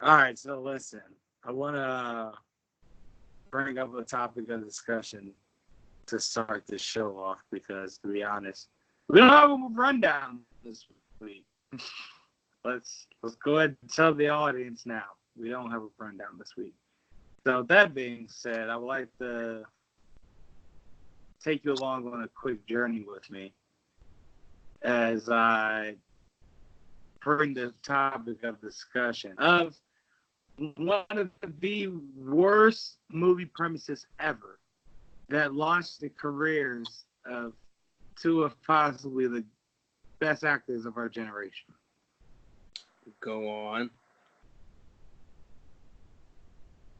All right, so listen, I want to bring up a topic of discussion to start this show off because, to be honest, we don't have a rundown this week. Let's go ahead and tell the audience now. We don't have a rundown this week. So that being said, I would like to take you along on a quick journey with me as I bring the topic of discussion of one of the worst movie premises ever that launched the careers of two of possibly the best actors of our generation. Go on.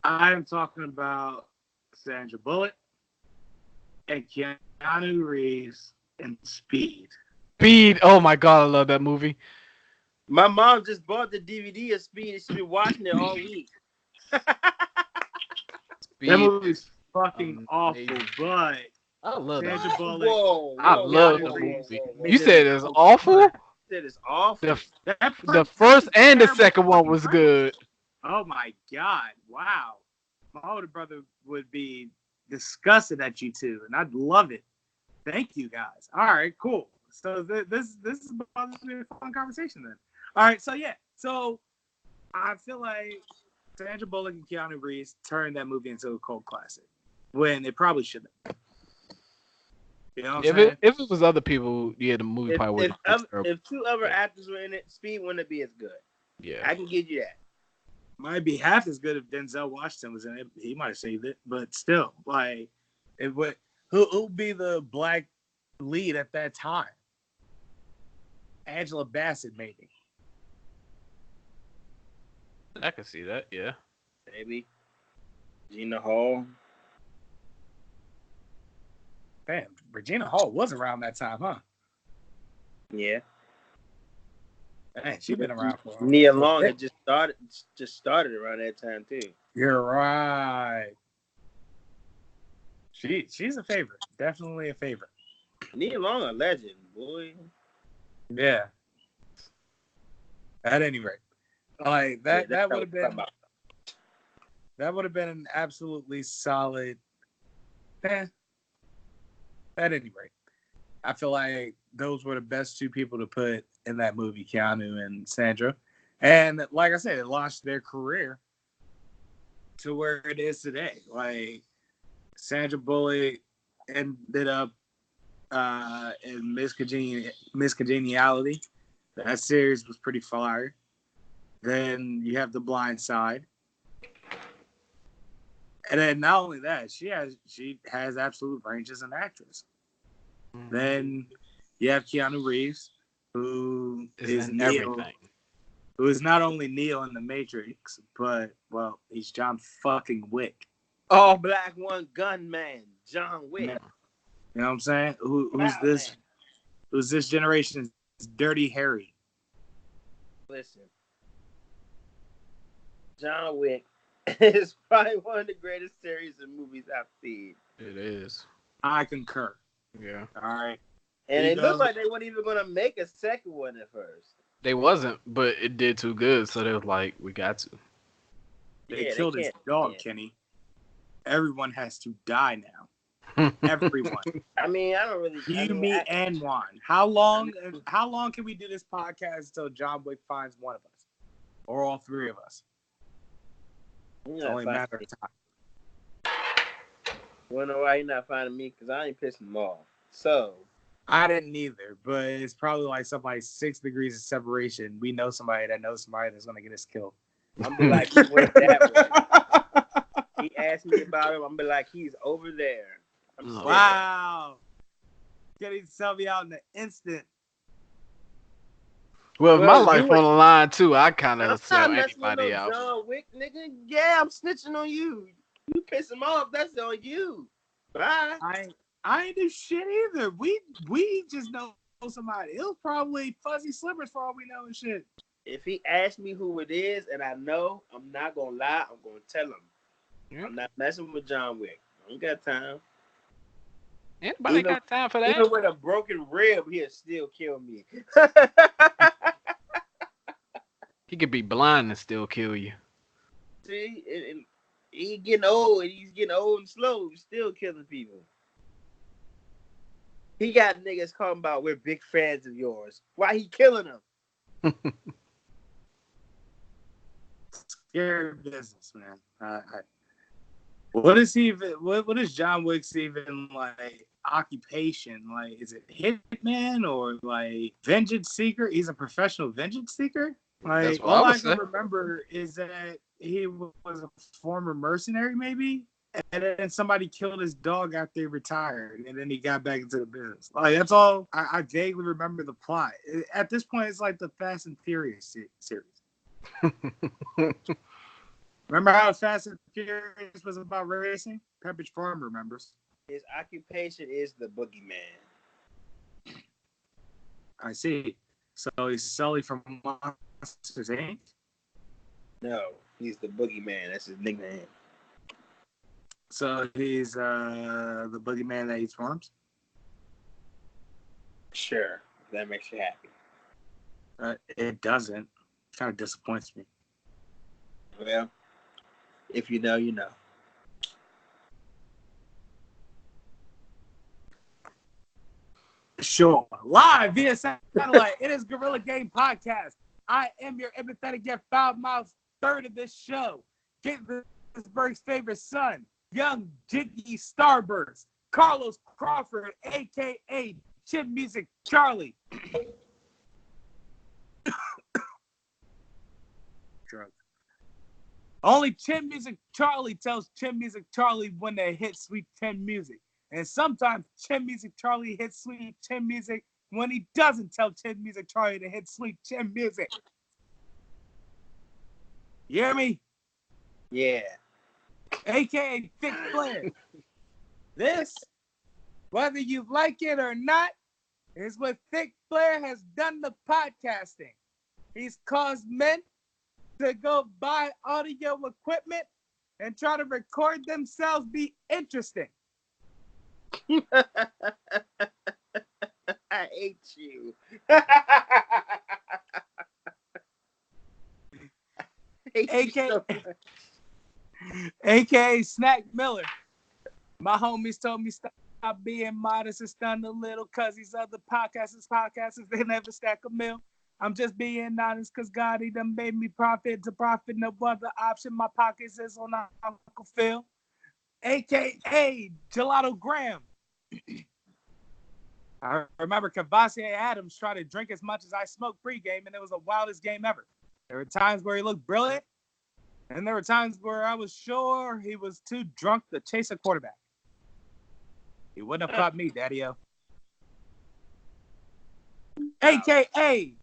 I am talking about Sandra Bullock and Keanu Reeves in Speed. Speed. Oh my god, I love that movie. My mom just bought the DVD of Speed and she's been watching it all week. Speed. That movie's fucking awful, but I love that. Sandra Bullock. Whoa, I love the movie. whoa. You said it's awful? That is awful. The first and the second one was good. Oh my god! Wow, my older brother would be disgusted at you two, and I'd love it. Thank you guys. All right, cool. So this is about to be a fun conversation then. All right, so yeah, so I feel like Sandra Bullock and Keanu Reeves turned that movie into a cult classic when it probably shouldn't. You know what I'm saying? If it was other people, yeah, the movie probably would. If two other actors were in it, Speed wouldn't be as good. Yeah, I can give you that. Might be half as good if Denzel Washington was in it. He might have saved it, but still, like, it would. Who'd be the black lead at that time? Angela Bassett, maybe. I can see that. Yeah, Maybe Gina Hall. Damn, Regina Hall was around that time, huh? Yeah. Man, she's been around for a while. Nia Long had just started around that time too. You're right. She's a favorite. Definitely a favorite. Nia Long a legend, boy. Yeah. At any rate. Like that would have been an absolutely solid at any rate. I feel like those were the best two people to put in that movie, Keanu and Sandra. And like I said, it launched their career to where it is today. Like Sandra Bullock ended up in Miss Congeniality. That series was pretty fire. Then you have The Blind Side. And then not only that, she has absolute range as an actress. Mm-hmm. Then you have Keanu Reeves, who is Neo, everything. Who is not only Neo in The Matrix, but he's John fucking Wick. All black one gunman, John Wick. Yeah. You know what I'm saying? Who's this? Who's this generation's Dirty Harry? Listen, John Wick is probably one of the greatest series of movies I've seen. It is. I concur. Yeah. All right. And it looked like they weren't even going to make a second one at first. They wasn't, but it did too good, so they was like, we got to. They killed his dog, Kenny. Everyone has to die now. Everyone. I mean, I don't really. You, me, and Juan. How long can we do this podcast until John Wick finds one of us, or all three of us? It's only a matter of time. You wanna know why you're not finding me? Because I ain't pissing him off. So. I didn't either, but it's probably like something like 6 degrees of separation. We know somebody that knows somebody that's gonna get us killed. I'm be like, he went that way. He asked me about him. I'm be like, he's over there. Wow. Getting Selby out in an instant. Well, my life on the line too. I kind of sell anybody out. John Wick, nigga. Yeah, I'm snitching on you. You piss him off. That's on you. Bye. I ain't do shit either. We just know somebody. It was probably Fuzzy Slippers for all we know and shit. If he asks me who it is and I know, I'm not gonna lie. I'm gonna tell him. Yeah. I'm not messing with John Wick. I don't got time. Anybody got time for that? Even with a broken rib, he'll still kill me. He could be blind and still kill you. See, and he getting old, and he's getting old and slow. He's still killing people. He got niggas talking about we're big fans of yours. Why he killing them? Scary business, man. What is he even? What is John Wick's even like occupation? Like, is it hitman or like vengeance seeker? He's a professional vengeance seeker. Like, all I can remember is that he was a former mercenary, maybe, and then somebody killed his dog after he retired, and then he got back into the business. Like, that's all I vaguely remember the plot. At this point, it's like the Fast and Furious series. Remember how Fast and Furious was about racing? Pepperidge Farm remembers. His occupation is the boogeyman. I see. So he's Sully from Monsters, Inc.? No, he's the boogeyman. That's his nickname. So he's the boogeyman that eats worms? Sure. That makes you happy. It doesn't. It kind of disappoints me. Well, if you know, you know. Sure. Live via satellite. It is Gorilla Game Podcast. I am your empathetic yet foul-mouthed third of this show. Pittsburgh's favorite son, young Jiggy Starburst, Carlos Crawford, a.k.a. Chip Music Charlie. Drug. Only Chin Music Charlie tells Chin Music Charlie when they hit Sweet 10 music. And sometimes Chin Music Charlie hits Sweet 10 music when he doesn't tell Chin Music Charlie to hit Sweet 10 music. You hear me? Yeah. AKA Thick Flair. This, whether you like it or not, is what Thick Flair has done to podcasting. He's caused men to go buy audio equipment and try to record themselves be interesting. I hate you. AKA Snack Miller. My homies told me stop being modest and stun a little cause these other podcasters, they never stack a meal. I'm just being honest because God, he done made me profit to profit. No other option. My pockets is on Uncle Phil. AKA Gelato Graham. I remember Cavassier Adams tried to drink as much as I smoked pregame, and it was the wildest game ever. There were times where he looked brilliant, and there were times where I was sure he was too drunk to chase a quarterback. He wouldn't have caught me, Daddy-O. AKA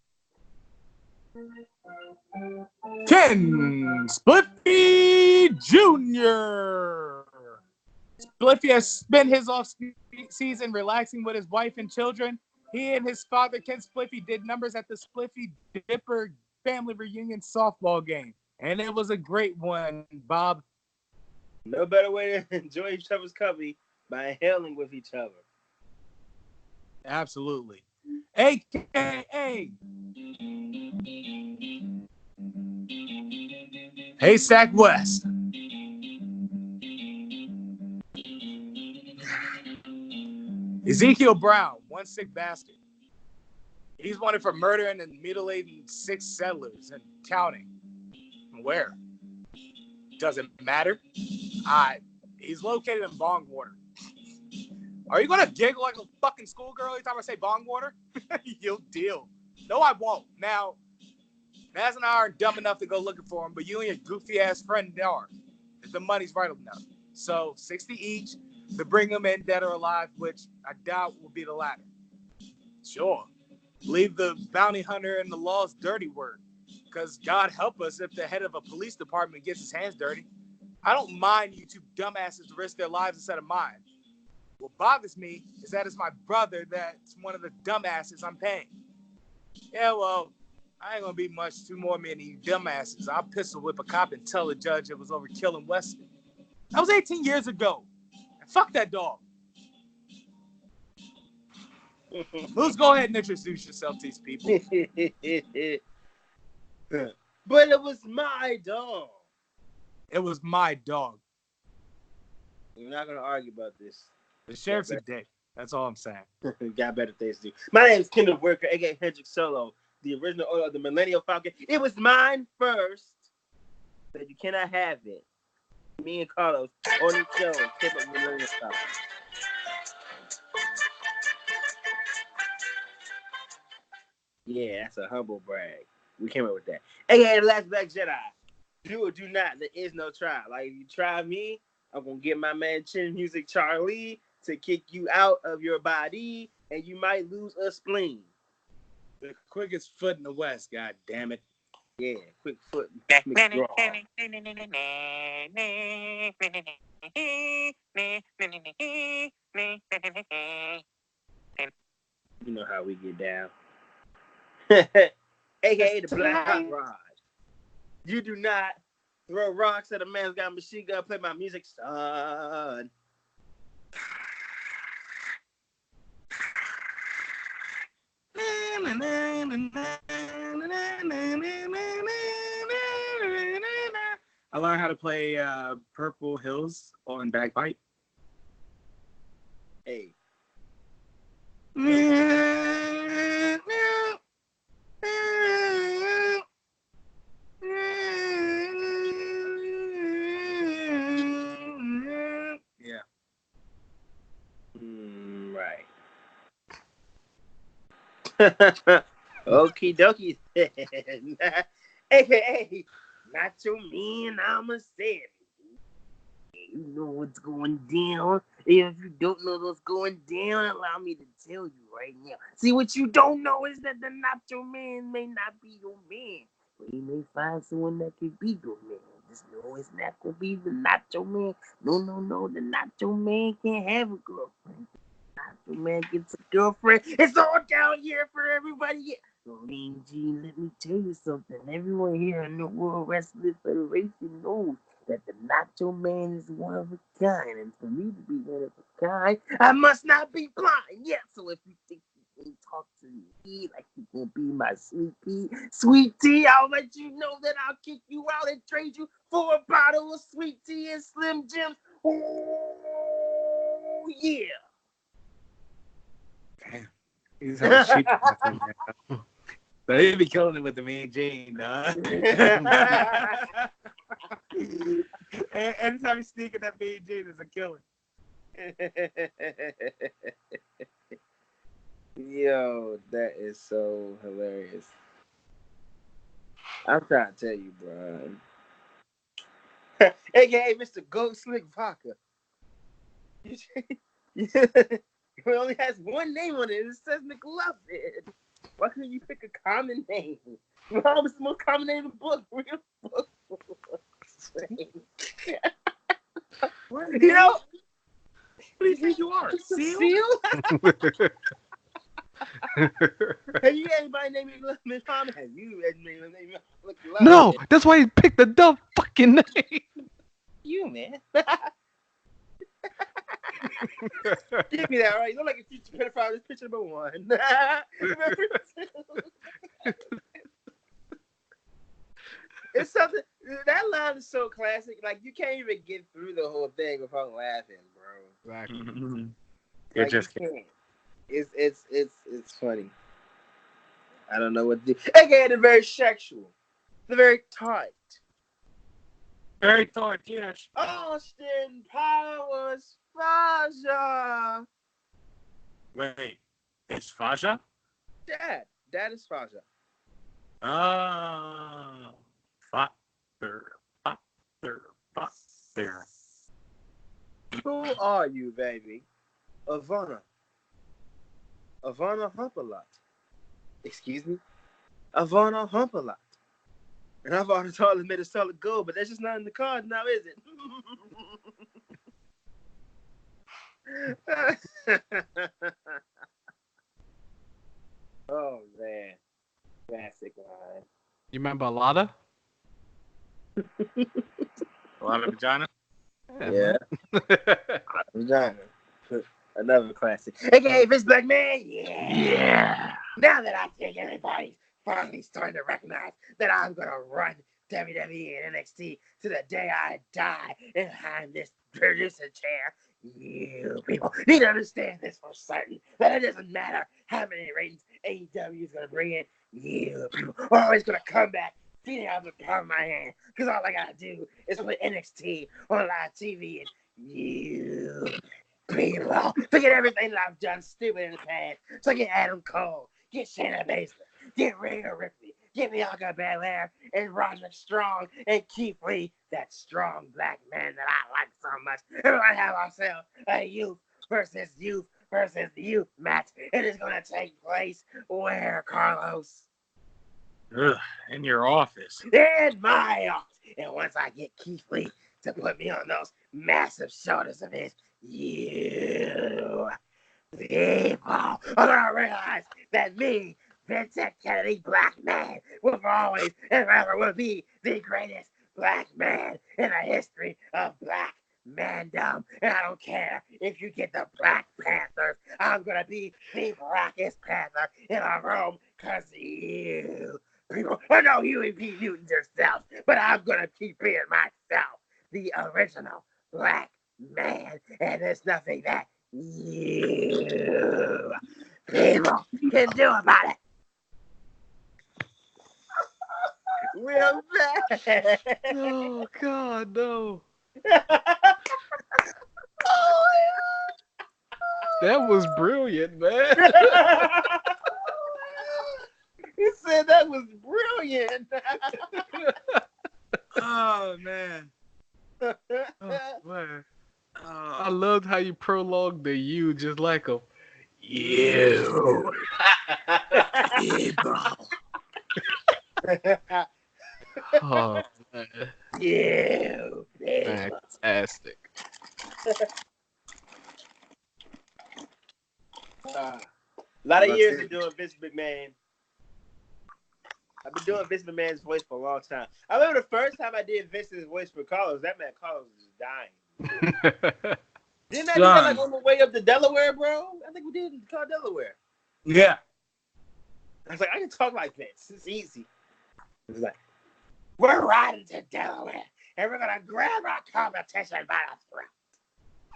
Ken Spliffy Jr. Spliffy has spent his off-season relaxing with his wife and children. He and his father, Ken Spliffy, did numbers at the Spliffy Dipper family reunion softball game. And it was a great one, Bob. No better way to enjoy each other's company by inhaling with each other. Absolutely. AKA Haystack West. Ezekiel Brown, one sick bastard. He's wanted for murdering and mutilating 6 settlers and counting. Where? Doesn't matter. He's located in Bongwater. Are you gonna giggle like a fucking schoolgirl every time I say Bongwater? You'll deal. No, I won't. Now, Naz and I aren't dumb enough to go looking for him, but you and your goofy ass friend are. If the money's right enough. So 60 each to bring them in dead or alive, which I doubt will be the latter. Sure. Leave the bounty hunter and the law's dirty work. Because God help us if the head of a police department gets his hands dirty. I don't mind you two dumbasses to risk their lives instead of mine. What bothers me is that it's my brother that's one of the dumbasses I'm paying. Yeah, well, I ain't gonna be much too more than you dumbasses. I'll pistol whip a cop and tell the judge it was over killing Wesley. That was 18 years ago. And fuck that dog. Let's go ahead and introduce yourself to these people. But it was my dog. It was my dog. We're not gonna argue about this. The sheriff's a dick. That's all I'm saying. Got better things to do. My name is Kenneth Whitaker, aka Hendrik Solo, the original owner of the Millennial Falcon. It was mine first, so you cannot have it. Me and Carlos on the show, keep up Millennial Falcon. Yeah, that's a humble brag. We came up with that. AKA the Last Black Jedi. Do or do not. There is no try. Like, if you try me, I'm going to get my man Chin Music Charlie to kick you out of your body, and you might lose a spleen. The quickest foot in the West, god damn it. Yeah, quick foot. McGraw. You know how we get down. AKA the Black Hot Rod. You do not throw rocks at a man's got a machine gun, play my music, son. I learned how to play Purple Hills on bagpipe. Hey. Yeah. Right. Okie dokie. AKA, not your man, I'm a savage. You know what's going down. If you don't know what's going down, allow me to tell you right now. See, what you don't know is that the Nacho Man may not be your man. But he may find someone that can be your man. Just know it's not going to be the Nacho Man. No. The Nacho Man can't have a girlfriend. The Nacho Man gets a girlfriend. It's all down here for everybody. Yeah. So, Mean G, let me tell you something. Everyone here in the World Wrestling Federation knows that the Nacho Man is one of a kind, and for me to be one of a kind, I must not be blind. Yeah, so if you think you can talk to me like you can be my sweet tea, I'll let you know that I'll kick you out and trade you for a bottle of sweet tea and Slim Jims. Oh, yeah. Damn. He's having sheep. But he'd be killing it with the Mean Gene, dog. Anytime he's sneaking that Mean Gene is a killer. Yo, that is so hilarious. I'm trying to tell you, bro. AKA Mr. Gold Slick Vodka. It only has one name on it. It says McLovin. Why couldn't you pick a common name? Mom, it's the most common name in the book. Real book. You know? What do you think you are? Seal? Have you had anybody named Miss Mom? Have you had anybody named McLovin? No, that's why he picked the dumb fucking name. You, man. Give me that, right? You look like a future pedophile. This picture number one. It's something. That line is so classic. Like, you can't even get through the whole thing without laughing, bro. Exactly. You're Like, just you can't. It's funny. I don't know what to do. Again, the very sexual, the very tight. very tight, yes. Austin Powers Faja. Wait, it's Faja? Dad is Faja. Oh, Father. Who are you, baby? Ivana Humpalot. Excuse me? Ivana Humpalot. And I've already told him made a solid goal, but that's just not in the card now, is it? Oh, man. Classic line. You remember Alada? A lot of vagina? Yeah. Vagina. Another classic. AKA Vince Black Man. Yeah. Now that I think everybody's finally starting to recognize that I'm going to run WWE and NXT to the day I die behind this producer chair. You people need to understand this for certain, that it doesn't matter how many ratings AEW is going to bring in. You people are always going to come back feeding out the palm of my hand, because all I got to do is play NXT on live TV, and you people forget everything that I've done stupid in the past. So get Adam Cole, get Shayna Baszler, get Rhea Ripley, get Bianca Belair, and Roderick Strong, and Keith Lee, that strong black man that I like so much. And we're gonna have ourselves a youth versus youth match. It is gonna take place where, Carlos? In your office. In my office. And once I get Keith Lee to put me on those massive shoulders of his, you people are gonna realize that me, Vincent Kennedy, black man, will always and ever will be the greatest black man in the history of black mandom. And I don't care if you get the Black Panthers, I'm gonna be the blackest panther in a room, cause you people, I know you ain't be mutants yourself, but I'm gonna keep being myself, the original black man, and there's nothing that you people can do about it. We're back. Oh God, no. That was brilliant, man. He said that was brilliant. Oh man. Oh, man. I loved how you prologued the you just like a you. Oh man. You. Fantastic. A lot of years of doing Vince McMahon. I've been doing Vince McMahon's voice for a long time. I remember the first time I did Vince's voice for Carlos, that man Carlos was dying. Didn't I do that like on the way up to Delaware, bro? I think we did call Delaware. Yeah. I was like, I can talk like Vince. It's easy. It was like, we're riding to Delaware, and we're gonna grab our competition by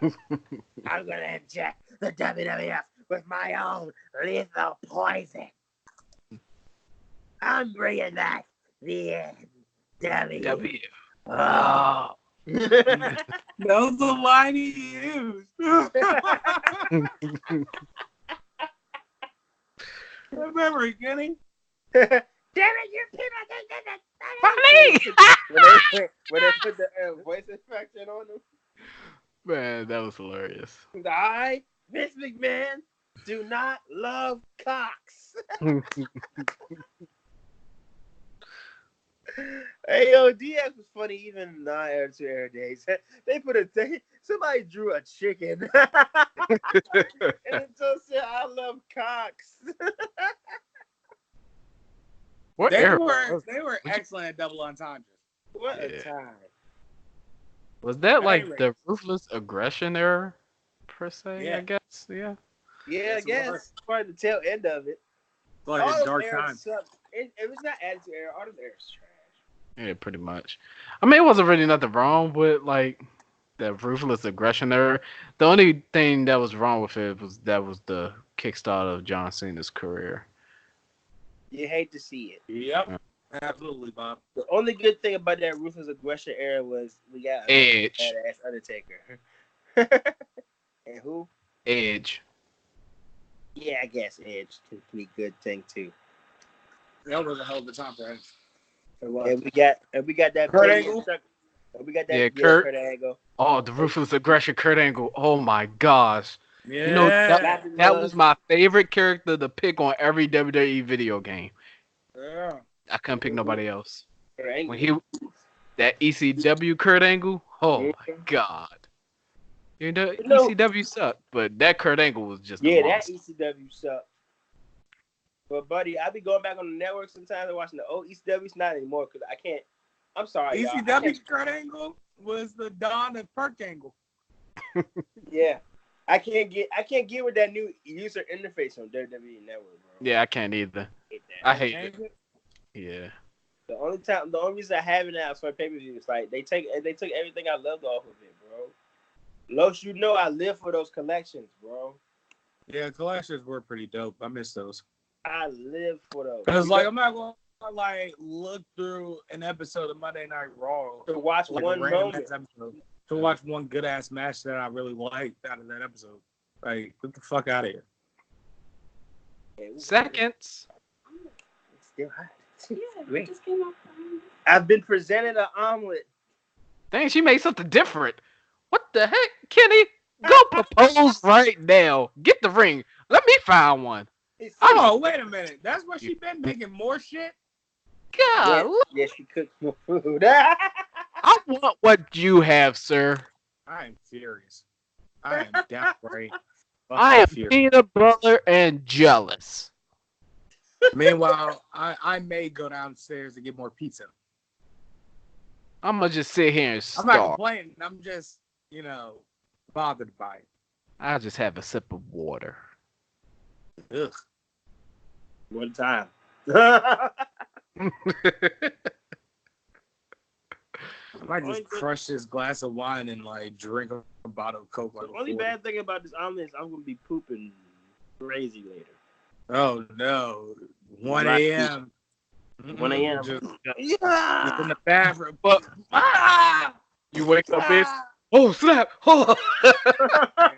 the throat. I'm gonna inject the WWF with my own lethal poison. I'm bringing back the NW. Oh. That was the line he used. Remember, Kenny? Damn it, you people think that when they put the voice infection on them. Man, that was hilarious. I, Vince McMahon, do not love cocks. Hey, yo, DX was funny even in non-Attitude Era days. They put somebody drew a chicken. And it just said, I love cocks. What They era? were excellent at double entendres. What a time. Was that like Anyway. the ruthless aggression era, per se? Yeah. I guess. Yeah. Yeah, I guess. Probably the tail end of it. Like All a those dark eras time. sucked. It was not Attitude Era. All those eras trash. Yeah, pretty much. I mean, it wasn't really nothing wrong with like the ruthless aggression era. The only thing that was wrong with it was the kickstart of John Cena's career. You hate to see it. Yep. Absolutely, Bob. The only good thing about that ruthless aggression era was we got Edge. badass Undertaker. And who? Edge. Yeah, I guess Edge could be a good thing too. That was a hell of a time for him. And we got that Kurt Angle. And we got that Kurt Angle. Oh, the ruthless aggression, Kurt Angle. Oh my gosh. Yeah. You know that was my favorite character to pick on every WWE video game. Yeah. I couldn't pick nobody else. Kurt Angle. When that ECW Kurt Angle, oh my god. You know, ECW sucked, but that Kurt Angle was just that monster. ECW sucked. But buddy, I be going back on the network sometimes and watching the old ECWs. Not anymore because I can't. I'm sorry, ECW Kurt Angle was the Don of Perk Angle. Yeah, I can't get with that new user interface on WWE Network, bro. Yeah, I can't either. I hate it. Yeah. The only reason I have it now is for pay-per-views. Like they took everything I loved off of it, bro. Los, you know I live for those collections, bro. Yeah, collections were pretty dope. I miss those. I live for those. Cause like I'm not gonna like look through an episode of Monday Night Raw to watch like one moment. Episode, to watch one good ass match that I really liked out of that episode. Like, get the fuck out of here. Seconds. It's still hot. Yeah, it just came out. I've been presented an omelet. Dang, she made something different. What the heck, Kenny? Go propose right now. Get the ring. Let me find one. Oh, wait a minute. That's why she been making more shit? God. Yeah, she cooked more food. I want what you have, sir. I am furious. I am downright. I am peanut butter and jealous. Meanwhile, I may go downstairs to get more pizza. I'm going to just sit here and I'm starve. not complaining. I'm just, bothered by it. I'll just have a sip of water. Ugh. One time. I might just crush this glass of wine and like drink a bottle of Coke. The only bad thing about this omelet is I'm gonna be pooping crazy later. Oh no, 1 a.m. 1 a.m. Just Yeah. in the bathroom, but you wake up, bitch. Oh snap! Oh.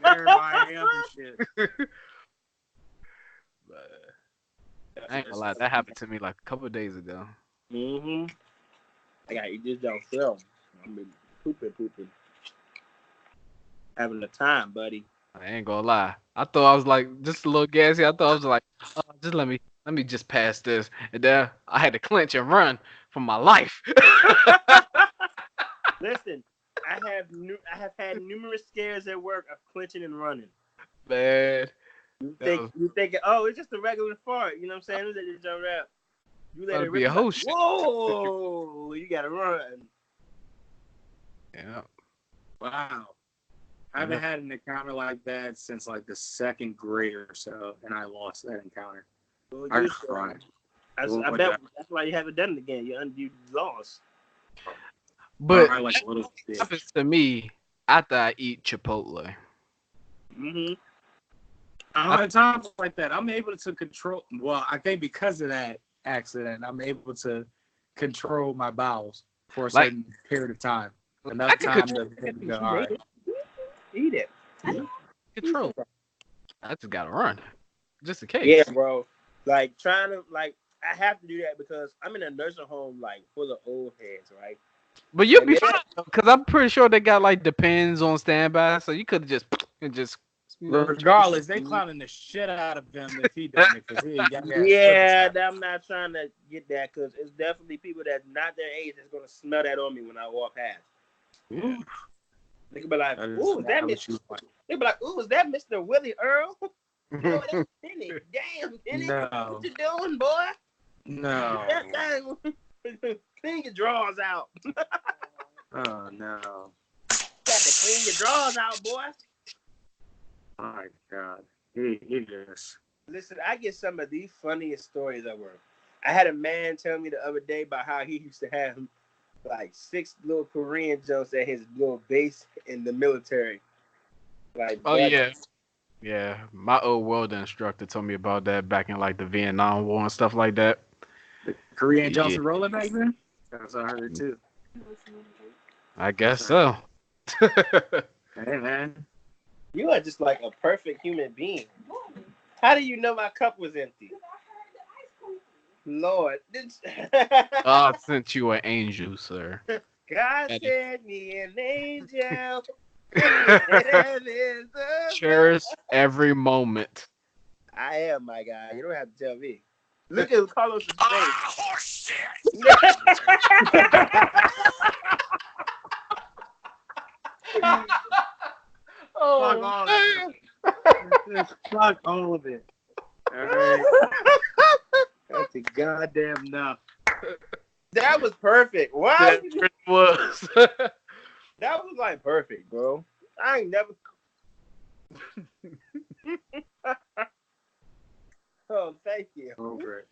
Everybody else and shit. I ain't gonna lie, that happened to me like a couple of days ago. Mm-hmm. I gotta eat this down film. I've been pooping. Having a time, buddy. I ain't gonna lie. I thought I was like just a little gassy. I thought I was like, just let me just pass this. And then I had to clench and run for my life. Listen, I have had numerous scares at work of clenching and running. Man. You think oh, it's just a regular fart, you know what I'm saying? It's just rap. You let it be a rip. whole shit. Whoa, you gotta run. Yeah. Wow. I haven't had an encounter like that since like the second grade or so, and I lost that encounter. Well, I cried. I bet that's why you haven't done it again. You lost. But like a little it happens to me after I eat Chipotle. Mm-hmm. I don't have times like that. I'm able to control. Well, I think because of that accident, I'm able to control my bowels for a certain period of time. Enough time to go, all right. Eat it. Control. I just gotta run, just in case. Yeah, bro. Like I have to do that because I'm in a nursing home like full of old heads, right? But you'll be fine because I'm pretty sure they got like Depends on standby, so you could just. Regardless, they clowning the shit out of him if he done it. I'm not trying to get that because it's definitely people that's not their age that's gonna smell that on me when I walk past. Yeah. They could be like, "Ooh, is that Mr. They be like, "Ooh, is that Mr. Willie Earl?" No, that's Penny. Damn, Penny, No. what you doing, boy? No. Clean your drawers out. Oh no. Got to clean your drawers out, boy. Oh my God. He just. Listen, I get some of the funniest stories ever. I had a man tell me the other day about how he used to have like 6 little Korean jumps at his little base in the military. Like, oh yeah. My old welder instructor told me about that back in like the Vietnam War and stuff like that. The Korean jumps were rolling back then. That's what I heard too. I guess so. Hey man. You are just like a perfect human being. How do you know my cup was empty? Lord. I sent you an angel, sir. God sent me an angel. Cherish every moment. I am, my guy. You don't have to tell me. Look at Carlos' face. Oh shit! Fuck all of it. Fuck all of it. All right. That's a goddamn enough. That was perfect. Why? That was. That was like perfect, bro. I ain't never. Oh, thank you. Over it.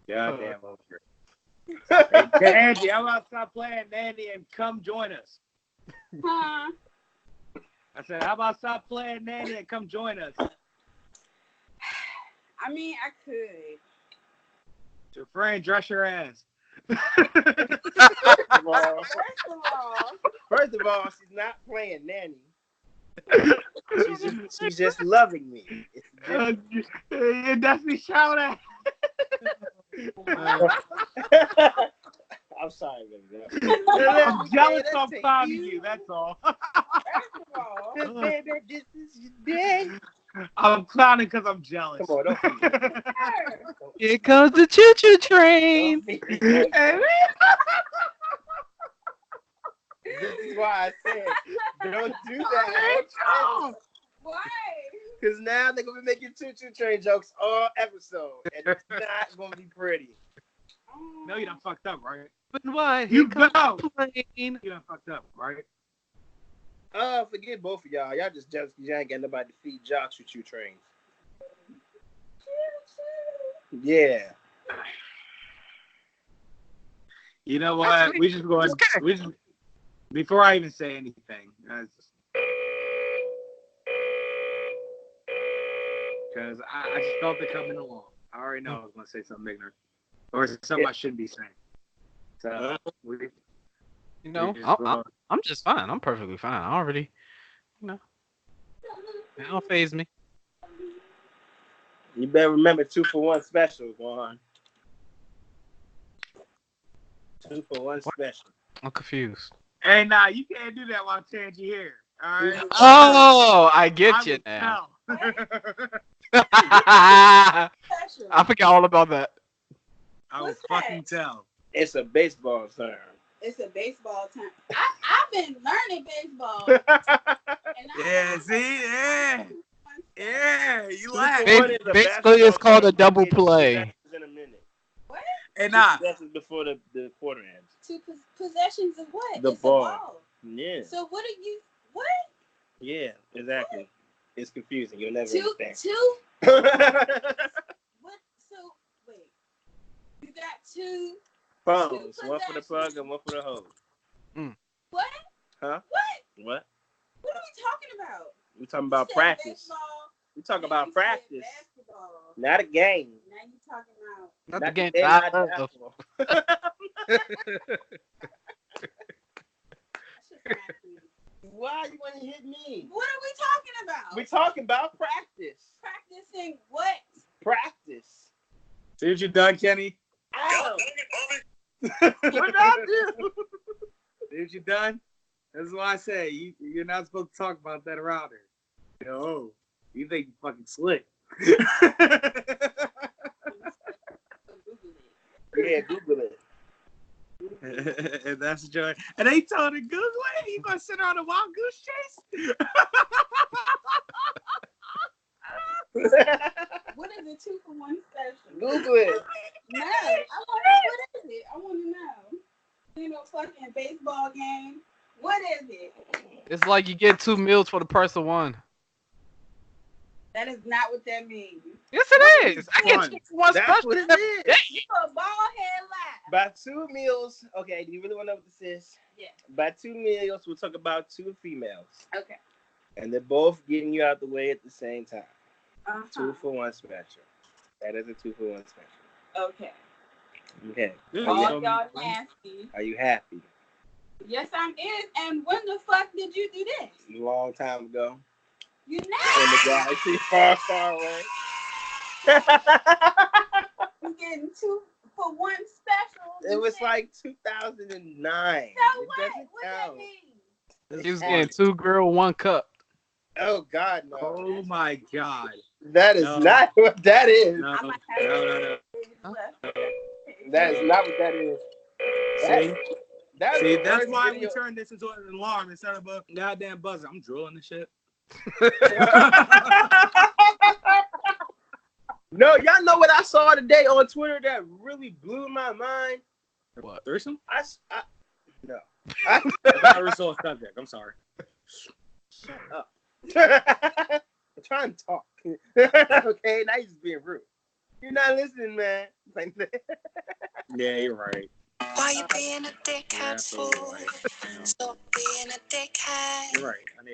Goddamn over it. Hey, Angie, how about stop playing Nanny and come join us? Huh? I said, how about stop playing Nanny and come join us? I mean, I could. Your friend, dress your ass. First of all, First of all, she's not playing nanny. She's just loving me. It's Your Destiny shout out. I'm sorry, baby. I'm jealous of finding you. That's all. first of all, Baby, this is your day. I'm clowning because I'm jealous. Come on, don't feed me. Here comes the choo-choo train. Don't feed me. And This is why I said don't do that. why? Because now they're going to be making choo-choo train jokes all episode. And it's not going to be pretty. no, you done fucked up, right? But what? You Here comes go. the plane. You done fucked up, right? Forget both of y'all. Y'all just jealous because y'all ain't got nobody to feed y'all choo-choo trains. Yeah. You know what? We just going. We just before I even say anything, because I just felt it coming along. I already know I was going to say something ignorant, or something I shouldn't be saying. So You know, I'm just fine. I'm perfectly fine. I already, it don't faze me. You better remember 2-for-1 special, Juan. 2-for-1 special. I'm confused. Hey, nah, you can't do that while Tangie here. All right. Oh, I get you now. I forgot all about that. I will What's fucking that? tell. It's a baseball term. It's a baseball term. I've been learning baseball. And Yeah, see? Yeah, you laugh. Basically, it's called a double play. In a minute. What? Hey, nah. That's before the quarter ends. 2 possessions of what? The It's ball. a ball. Yeah. So what are you? What? Yeah, exactly. It's confusing. You'll never Two? understand. What? So wait. You got 2. Phones. One for the plug and one for the hose. What? Huh? What? What? What are we talking about? We talking about You said practice. baseball, We talking then about you said practice. basketball. Not a game. Now you talking about. Not the game. game I I love. die for. Why you want to hit me? What are we talking about? We talking about practice. Practicing what? Practice. See what you done, Kenny? Ow. What did I do? See what you done? That's why I say you're not supposed to talk about that around here. Yo, you think you fucking slick. Yeah, Google it. And that's joy. And they told her, Google it. You gonna send her on a wild goose chase? What is a 2-for-1 special? Google it. No, what is it? I want to know. You know, fucking baseball game. What is it? It's like you get 2 meals for the price of 1. That is not what that means. Yes, it is. I get 2 for 1 That's special. what it is. You a bald head lie. By 2 meals, okay, do you really want to know what this is? Yeah. By 2 meals, we'll talk about 2 females. Okay. And they're both getting you out the way at the same time. 2-for-1 special. That is a 2-for-1 special. Okay. Okay. All y'all nasty. Are you happy? Yes, I'm is. And when the fuck did you do this? A long time ago. You In the nasty. galaxy far, far away. You getting 2-for-1 special. It was like 2009. So It what? doesn't What that count. mean? She was getting 2 girl, 1 cup. Oh, God, no. Oh my God. That is not what that is. No, I might have no. That is not what that is. See, that's why we turned this into an alarm instead of a goddamn buzzer. I'm drilling this shit. No, y'all know what I saw today on Twitter that really blew my mind? What? Threesome? No. I never saw a subject. I'm sorry. Shut up. I'm trying to talk. Okay, now you're just being rude. You're not listening, man. Like that. Yeah, you're right. Why you being a You're dickhead absolutely fool? right. You know, Stop being a dickhead. you're right. I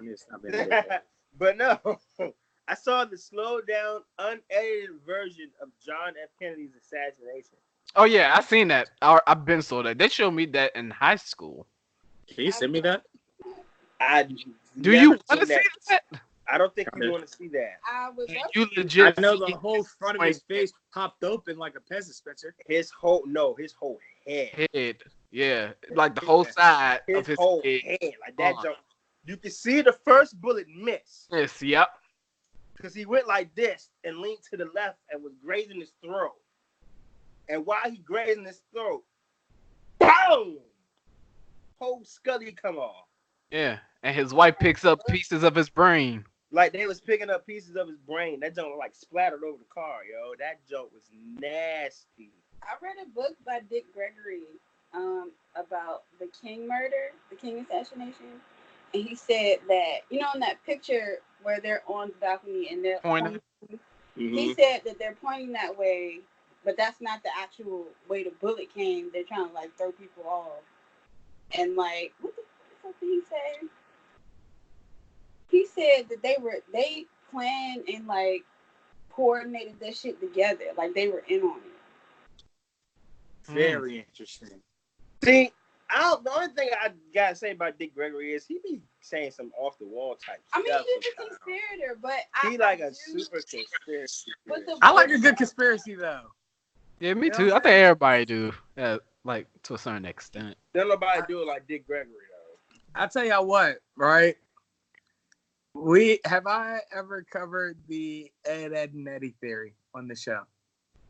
need to stop being a Thank dickhead. But no, I saw the slowed down, unedited version of John F. Kennedy's assassination. Oh yeah, I seen that. I've been saw that. They showed me that in high school. Can you send me that? I Do never you want seen to see that. that? I don't think you want to see that. I would love You to. legit. I know the see whole front of his face popped open like a Pez dispenser. His whole head. head. Yeah, like the whole side of His his whole head. head. Like that joke. You can see the first bullet miss. Yes, yep. Because he went like this and leaned to the left and was grazing his throat. And while he grazing his throat, boom! Whole Scully come off. Yeah, and his wife picks up pieces of his brain. Like they was picking up pieces of his brain. That joke like splattered over the car, yo. That joke was nasty. I read a book by Dick Gregory about the King murder, the King assassination. And he said that, you know, in that picture where they're on the balcony and they're Pointing. he said that they're pointing that way, but that's not the actual way the bullet came. They're trying to like throw people off. And like, what the fuck did he say? He said that they planned and like coordinated that shit together. Like they were in on it. Very interesting. See, the only thing I gotta say about Dick Gregory is he be saying some off the wall type I mean, stuff. he's a conspirator, but He like a super conspiracy. I like a good conspiracy though. Yeah, me You know too. what I I'm think everybody do, like to a certain extent. Don't nobody do it like Dick Gregory though. I tell you what, right? Have I ever covered the Ed and Eddie theory on the show?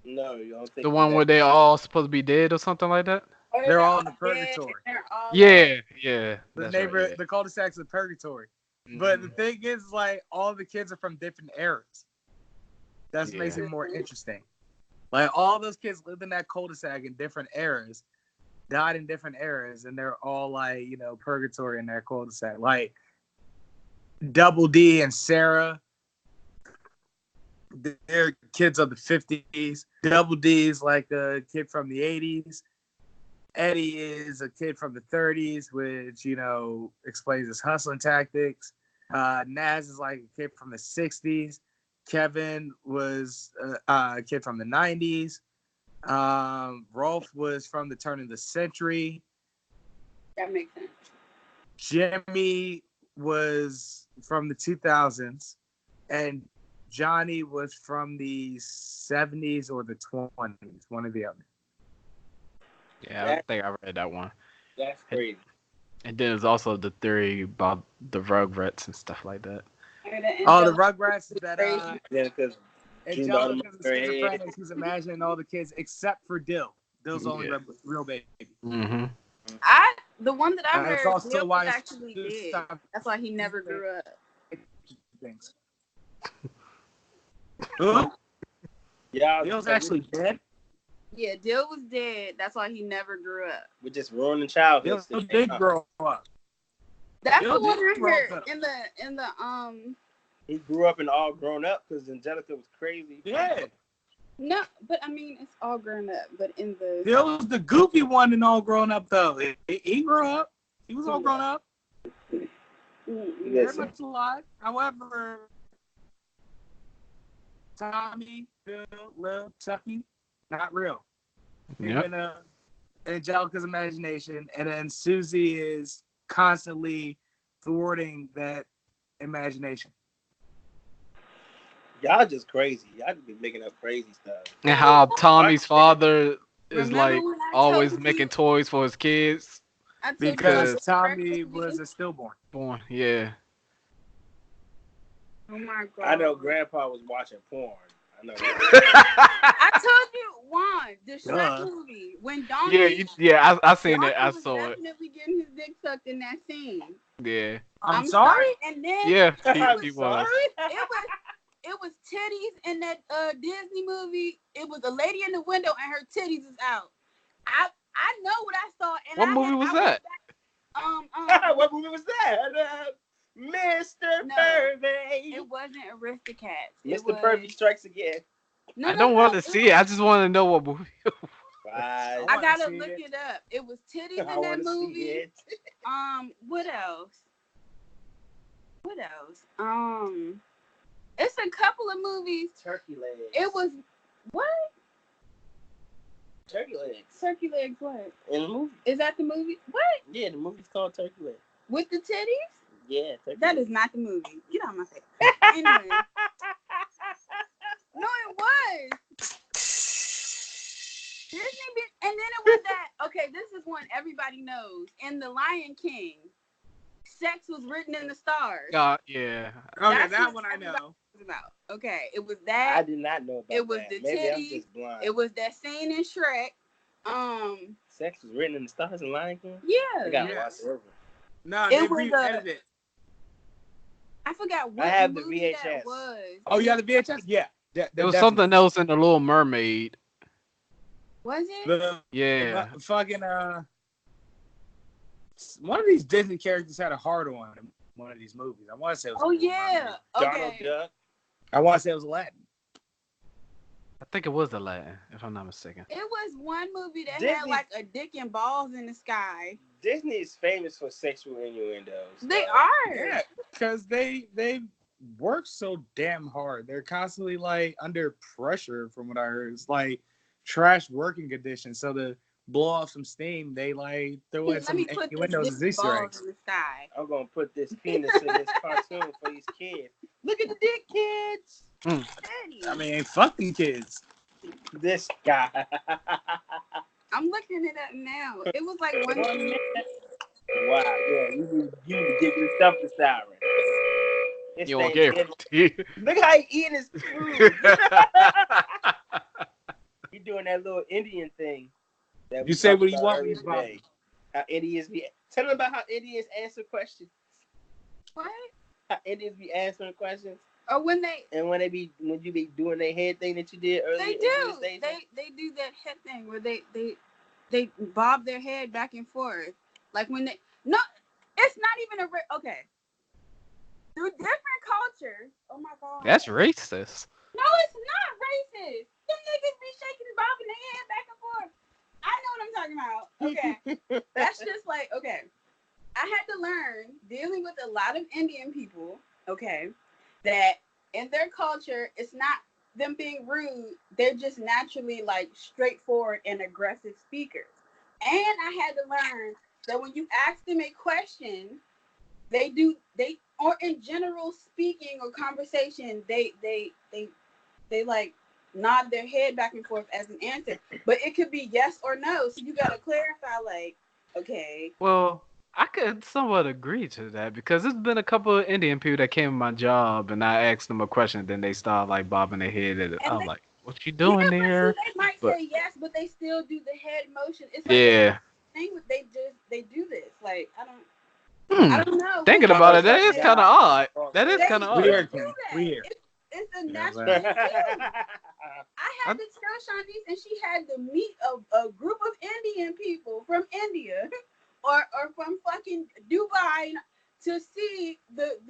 No, you don't think The one where they all supposed to be dead or something like that. They're all in the purgatory. Yeah, yeah. The That's neighbor, right, yeah. the cul-de-sacs of purgatory. But the thing is, like, all the kids are from different eras. That makes it more interesting. Like, all those kids lived in that cul-de-sac in different eras, died in different eras, and they're all, like, you know, purgatory in their cul-de-sac. Like, Double D and Sarah, they're kids of the 50s. Double D is like a kid from the 80s. Eddie is a kid from the 30s, which, you know, explains his hustling tactics. Naz is like a kid from the 60s. Kevin was a kid from the 90s. Rolf was from the turn of the century. That makes sense. Jimmy was from the 2000s. And Johnny was from the 70s or the 20s, one or the other. Yeah, I think I read that one. That's crazy. And then there's also the theory about the Rugrats and stuff like that. Oh, the Rugrats is that Yeah, because Angelica's a schizophrenic who's imagining all the kids except for Dill. Dill's the only real baby. Mm-hmm. The one that I And it's heard, also Dill why was it's actually just dead. stop That's why he never grew up. things. Who? Yeah, Dill's actually dead. Yeah, Dill was dead. That's why he never grew up. We're just ruining childhood. Dill did grow up. That's Dill the one I did grow heard up. in the He grew up and all grown up because Angelica was crazy. Yeah. No, but I mean it's all grown up. But in the Dill was the goofy one and all grown up though. He grew up. He was all grown up. Very much alive. However, Tommy, Bill, Lil, Chucky, not real. Yep. Even Angelica's imagination, and then Susie is constantly thwarting that imagination. Y'all just crazy. Y'all just be making up crazy stuff. And how Tommy's father is Remember like when I always told making you- toys for his kids. I told Because you Tommy was a stillborn. Born, yeah. oh my god! I know Grandpa was watching porn. I know that. I told you, Juan, the Shrek movie when Donkey. I seen Donkey it. I was saw it. definitely getting his dick sucked in that scene. Yeah. I'm sorry? And then Yeah, I'm he was. sorry. it was titties in that Disney movie. It was a lady in the window and her titties is out. I know what I saw. And What movie was that? What movie was that? Mr. No. Perfect. It wasn't Aristocats. Mr. Perfect Strikes Again. No, I no, don't no. want to It see it. was, I just want to know what movie. Right. I wanna gotta see look it. it up. It was titties I in that want to see movie. it. What else? What else? It's a couple of movies. Turkey legs. It was what? Turkey legs. Turkey legs. What? In the movie. Is that the movie? What? Yeah, the movie's called Turkey Legs. With the titties? Yeah, Turkey That Legs. is not the movie. Get out of my face. Anyway. No, it was. Disney, and then it was that. Okay, this is one everybody knows. In The Lion King, sex was written in the stars. Yeah. Okay, That's that what one I everybody know. was about. Okay, it was I that. did not know about It was that. the Maybe I'm titties. just blind. It was that scene in Shrek. Sex was written in the stars and Lion King? I Yeah. gotta Yeah. watch it over. No, It they was re-edited. I forgot what I have the movie VHS. that was. Oh, you got the VHS? Yeah. It was something else in The Little Mermaid. Was it? Yeah. The fucking one of these Disney characters had a heart on in one of these movies. I want to say it was. Oh The Little yeah. Mermaid. Donald Okay. Duck. I want to say it was Aladdin. I think it was Aladdin, if I'm not mistaken. It was one movie that had Disney- like a dick and balls in the sky. Disney is famous for sexual innuendos. They are. Yeah, because they work so damn hard. They're constantly like under pressure. From what I heard, it's like trash working conditions. So to blow off some steam, they like throw in Let some me put this windows dick as and Easter balls eggs. in the sky. I'm gonna put this penis in this cartoon for these kids. Look at the dick, kids. Daddy. I mean, fuck these kids. This guy. I'm looking it up now. It was like one. Wow, yeah, you need to give yourself the siren. It's You won't give Thanksgiving. it to you. Look how he eating his food. He doing that little Indian thing. That You say talked what you about want, earlier Miss Bob. today. How Indians be. Tell them about how Indians answer questions. What? How Indians be answering questions. Or when they And when you be doing their head thing that you did earlier. they in do the station. they do that head thing where they bob their head back and forth like when they no it's not even okay through different cultures. Oh my god, That's racist. no, it's not racist. Them niggas be shaking and bobbing their head back and forth. I know what I'm talking about. Okay. That's just like, okay, I had to learn dealing with a lot of Indian people, okay, that in their culture, it's not them being rude. They're just naturally like straightforward and aggressive speakers. And I had to learn that when you ask them a question, they or in general speaking or conversation, they like nod their head back and forth as an answer. But it could be yes or no. So you gotta clarify like, okay. Well, I could somewhat agree to that because there's been a couple of Indian people that came to my job and I asked them a question, then they start like bobbing their head at it. And I'm they- like, "What you doing yeah, there?" But see, they might But- say yes, but they still do the head motion. It's like Yeah. they do this. Like I Hmm. don't know. Thinking But about it, that Yeah. is kind of odd. That is they kind of do Weird. odd. that. Weird. It's a Yeah, natural right. thing. I had to tell Shanice, and she had to meet a group of Indian people from India or from fucking Dubai to see the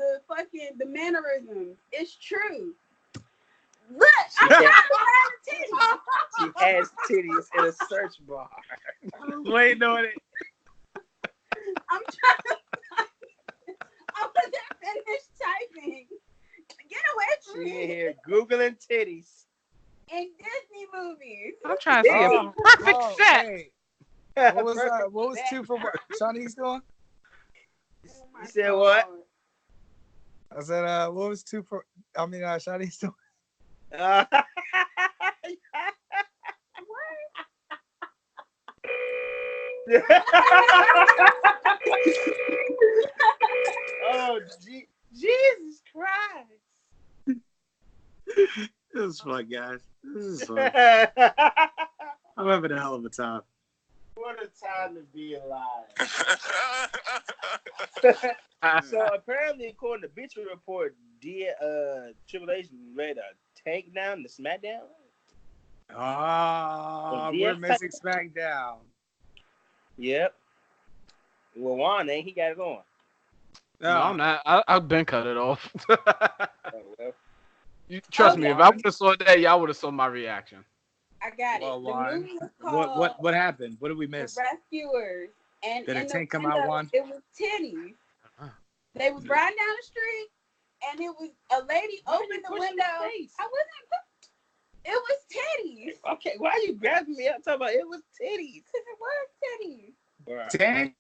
mannerisms. It's true. Look, I'm trying to tell She has titties in a search bar. Waiting on it. I'm trying I'm gonna finish typing. Get away from She in me. here Googling titties. In Disney movies. I'm trying to see a perfect set. Hey, what was Perfect what was set. 2 for what Shawnee's doing? Oh my You said what? God. I said, what was 2 for? I mean, Shawnee's doing. Oh, Jesus Christ. This is fun, guys. This is fun. I'm having a hell of a time. What a time to be alive. So apparently, according to Bitch Report, Triple H made a takedown to SmackDown. We're missing SmackDown. Yep. Well, Juan ain't. He got it on. No, I'm not. I've been cut it off. Oh, well. Trust me, Okay. if I would have saw that, y'all would have saw my reaction. I got Well, it. The why? movie was called What happened? What did we The miss? Rescuers, and Did a in the tank come out window one? it was titties. Uh-huh. They was riding down the street, and it was a lady opened the window. I wasn't. It was titties. Okay, why are you grabbing me up talking about it was titties? Cause it was titties. Bruh. Tangie,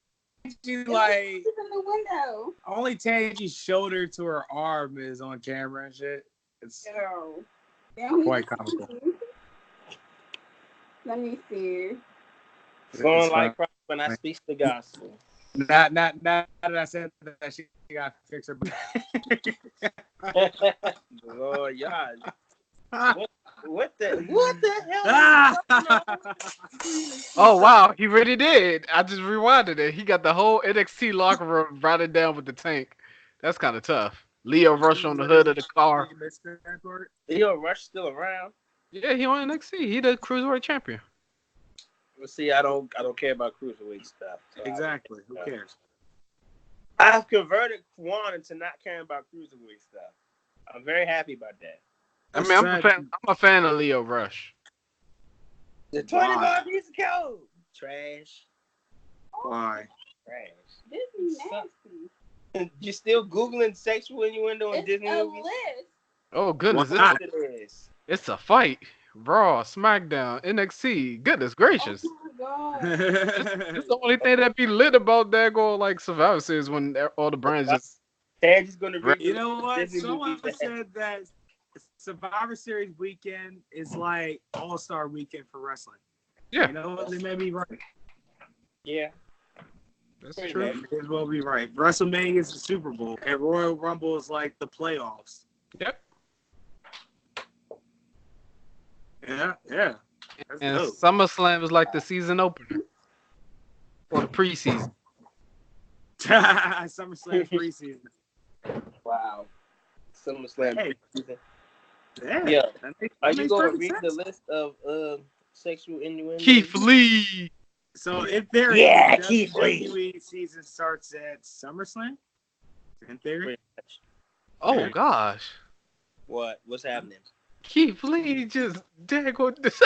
It like, was in the window. only Tangie's shoulder to her arm is on camera and shit. It's Yo. Damn, quite comical. Let me see. Going It's like fine. when I speak the gospel. Not that I said that she got to fix her. Lord, y'all. What the hell? Oh wow, he really did. I just rewinded it. He got the whole NXT locker room routed down with the tank. That's kind of tough. Leo Rush on the hood of the car. You missed that part? Leo Rush still around? Yeah, he on NXT. He the cruiserweight champion. Well, see, I don't care about cruiserweight stuff. So Exactly. Who cares? I've converted Juan into not caring about cruiserweight stuff. I'm very happy about that. I mean, I'm a fan of Leo Rush. The Why? $20 piece of code. Trash. Why? Trash. Disney nasty. You still Googling sexual innuendo on It's Disney a movies? list. Oh goodness, Why not? It is. it's a fight. Raw, SmackDown, NXT. Goodness gracious. Oh my god. It's the only thing that be lit about that go like Survivor Series when all the brands just. Tangie's gonna read. You know what? Disney Someone movies. said that Survivor Series weekend is like All-Star weekend for wrestling. Yeah, You know what? They may be right. Yeah. that's Pretty true. bad. They may as well be right. WrestleMania is the Super Bowl, and Royal Rumble is like the playoffs. Yep. Yeah. That's And dope. SummerSlam is like the season opener or the preseason. SummerSlam preseason. Wow. SummerSlam. Hey. Yeah. Yeah. That Are you makes gonna perfect read sense. the list of sexual innuendo? Keith Lee. So in theory, Yeah, the Keith Lee. WWE season starts at SummerSlam. In theory. Pretty much. Oh Yeah. gosh. What's happening? Keith Lee just daggone this.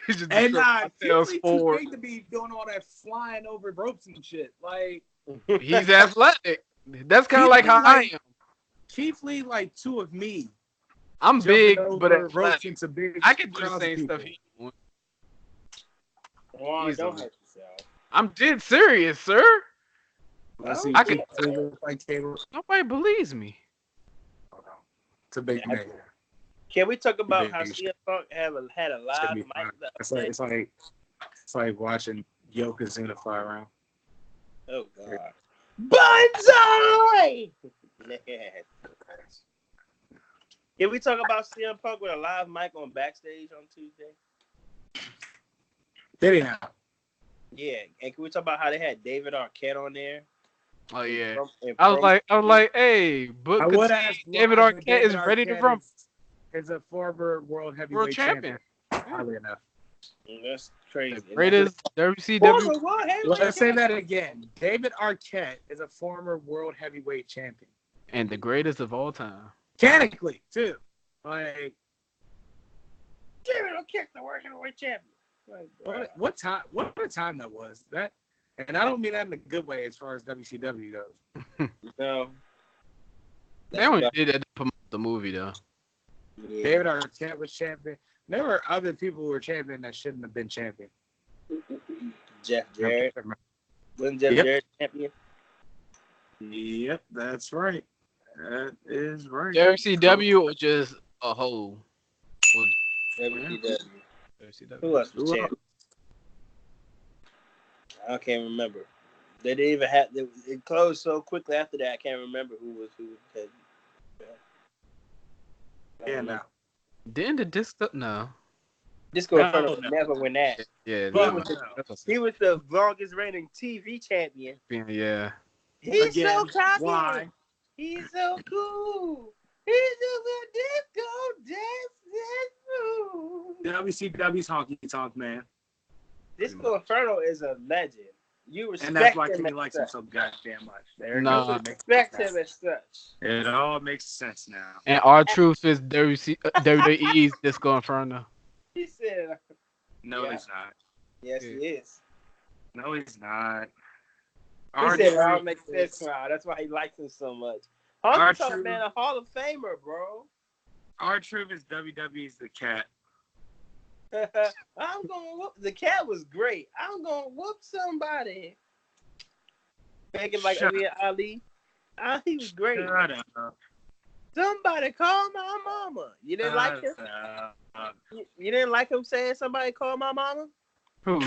He just And destroyed my Keith tails Lee too forward. big to be doing all that flying over ropes and shit. Like He's athletic. That's kind of Keith like Lee, how like- I am. Keith Lee, like two of me. I'm jumping big, over but ropes athletic. into big I can do the crowds of same people. stuff he doing. Juan, Easily. don't hurt yourself. I'm dead serious, sir. Let's see. I can- Keith Lee look like cable. Nobody believes me. Oh, no. It's a big Yeah, nigga. Can we talk about how Big. CM Punk had a live Should be mic? fine. It's like watching Yokozuna fly around. Oh God! Banzai! Can we talk about CM Punk with a live mic on backstage on Tuesday? Did he now? Yeah, and can we talk about how they had David Arquette on there? Oh yeah. And I was like, hey, but I would ask David why, but Arquette is ready to rumble. Is a former world heavyweight World champion. Oddly enough. That's crazy. The greatest WCW. Former world heavyweight Let's say champion. that again. David Arquette is a former world heavyweight champion. And the greatest of all time. Mechanically, too. Like, David Arquette, the world heavyweight champion. Like, what time? What a time that was. That, and I don't mean that in a good way as far as WCW goes. no. They only did that to promote the movie though. Yeah. David Arquette was champion. There were other people who were champion that shouldn't have been champion. Jeff Jarrett. Wasn't Jeff Yep. Jarrett champion? Yep, that's right. That is right. WCW or just a whole? WCW. WCW. Who else was Who champion? I can't remember. They didn't even have. It closed so quickly after that. I can't remember who was. Yeah, no. Didn't the disco? No. Disco No, Inferno no. never win that. Yeah. But- no. no. He was the longest reigning TV champion. Yeah. He's Again, so cocky. why? He's so cool. He's just a disco dance. WCW's honky tonk man. Disco Inferno is a legend. You respect And that's why him Kenny as likes him such. so goddamn much. There it No. goes. You It makes respect sense. him as such. It all makes sense now. And R-Truth is WWE's Disco Inferno. He said, No, Yeah. he's not. yes, he is. No, he's not. He said it all R-Truth makes is- sense now. That's why he likes him so much. R-Truth- Honky Tonk Man, a Hall of Famer, bro. R-Truth is WWE's the cat. I'm gonna whoop. The cat was great. I'm gonna whoop somebody. Making like Shut Amir Ali. He was great. Shut up. Somebody call my mama. You didn't like him? You didn't like him saying somebody call my mama? Who?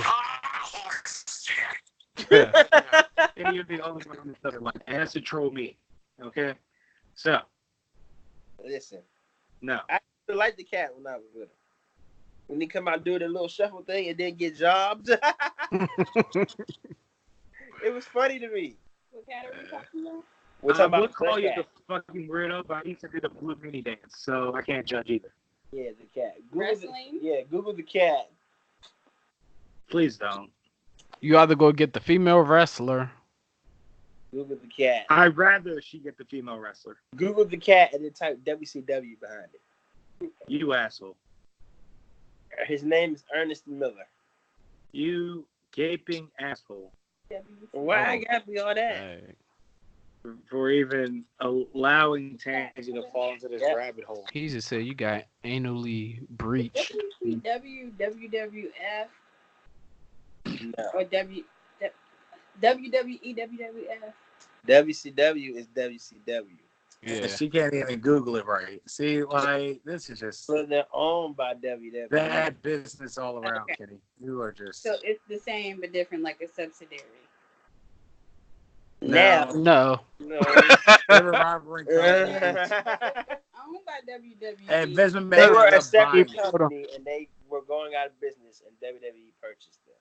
And you're the only one that doesn't like acid troll me. Okay? So, Listen, no. I liked the cat when I was with him. When he come out and do the little shuffle thing and then get jobs. It was funny to me. What cat are we talking about? We're talking I about would call the you cat. the fucking weirdo, but I used to do the blue mini dance, so I can't judge either. Yeah, the cat. Google Wrestling? Google the cat. Please don't. You either go get the female wrestler. Google the cat. I'd rather she get the female wrestler. Google the cat and then type WCW behind it. You asshole. His name is Ernest Miller. You gaping asshole. Why I Oh. gotta be all that? Hey. For even allowing Tangie to fall into this Yep. rabbit hole. He just said you got anally breached. WWF No. or WWE WWF. WCW is WCW. Yeah. She can't even Google it right. See, like, this is just So they're owned by WWE. bad business all around, Okay. Kenny. You are just... So it's the same but different, like a subsidiary. Now, No. no. They were rivaling companies. Owned by WWE. And Vince McMahon They were a ended up buying separate it. company and they were going out of business and WWE purchased them.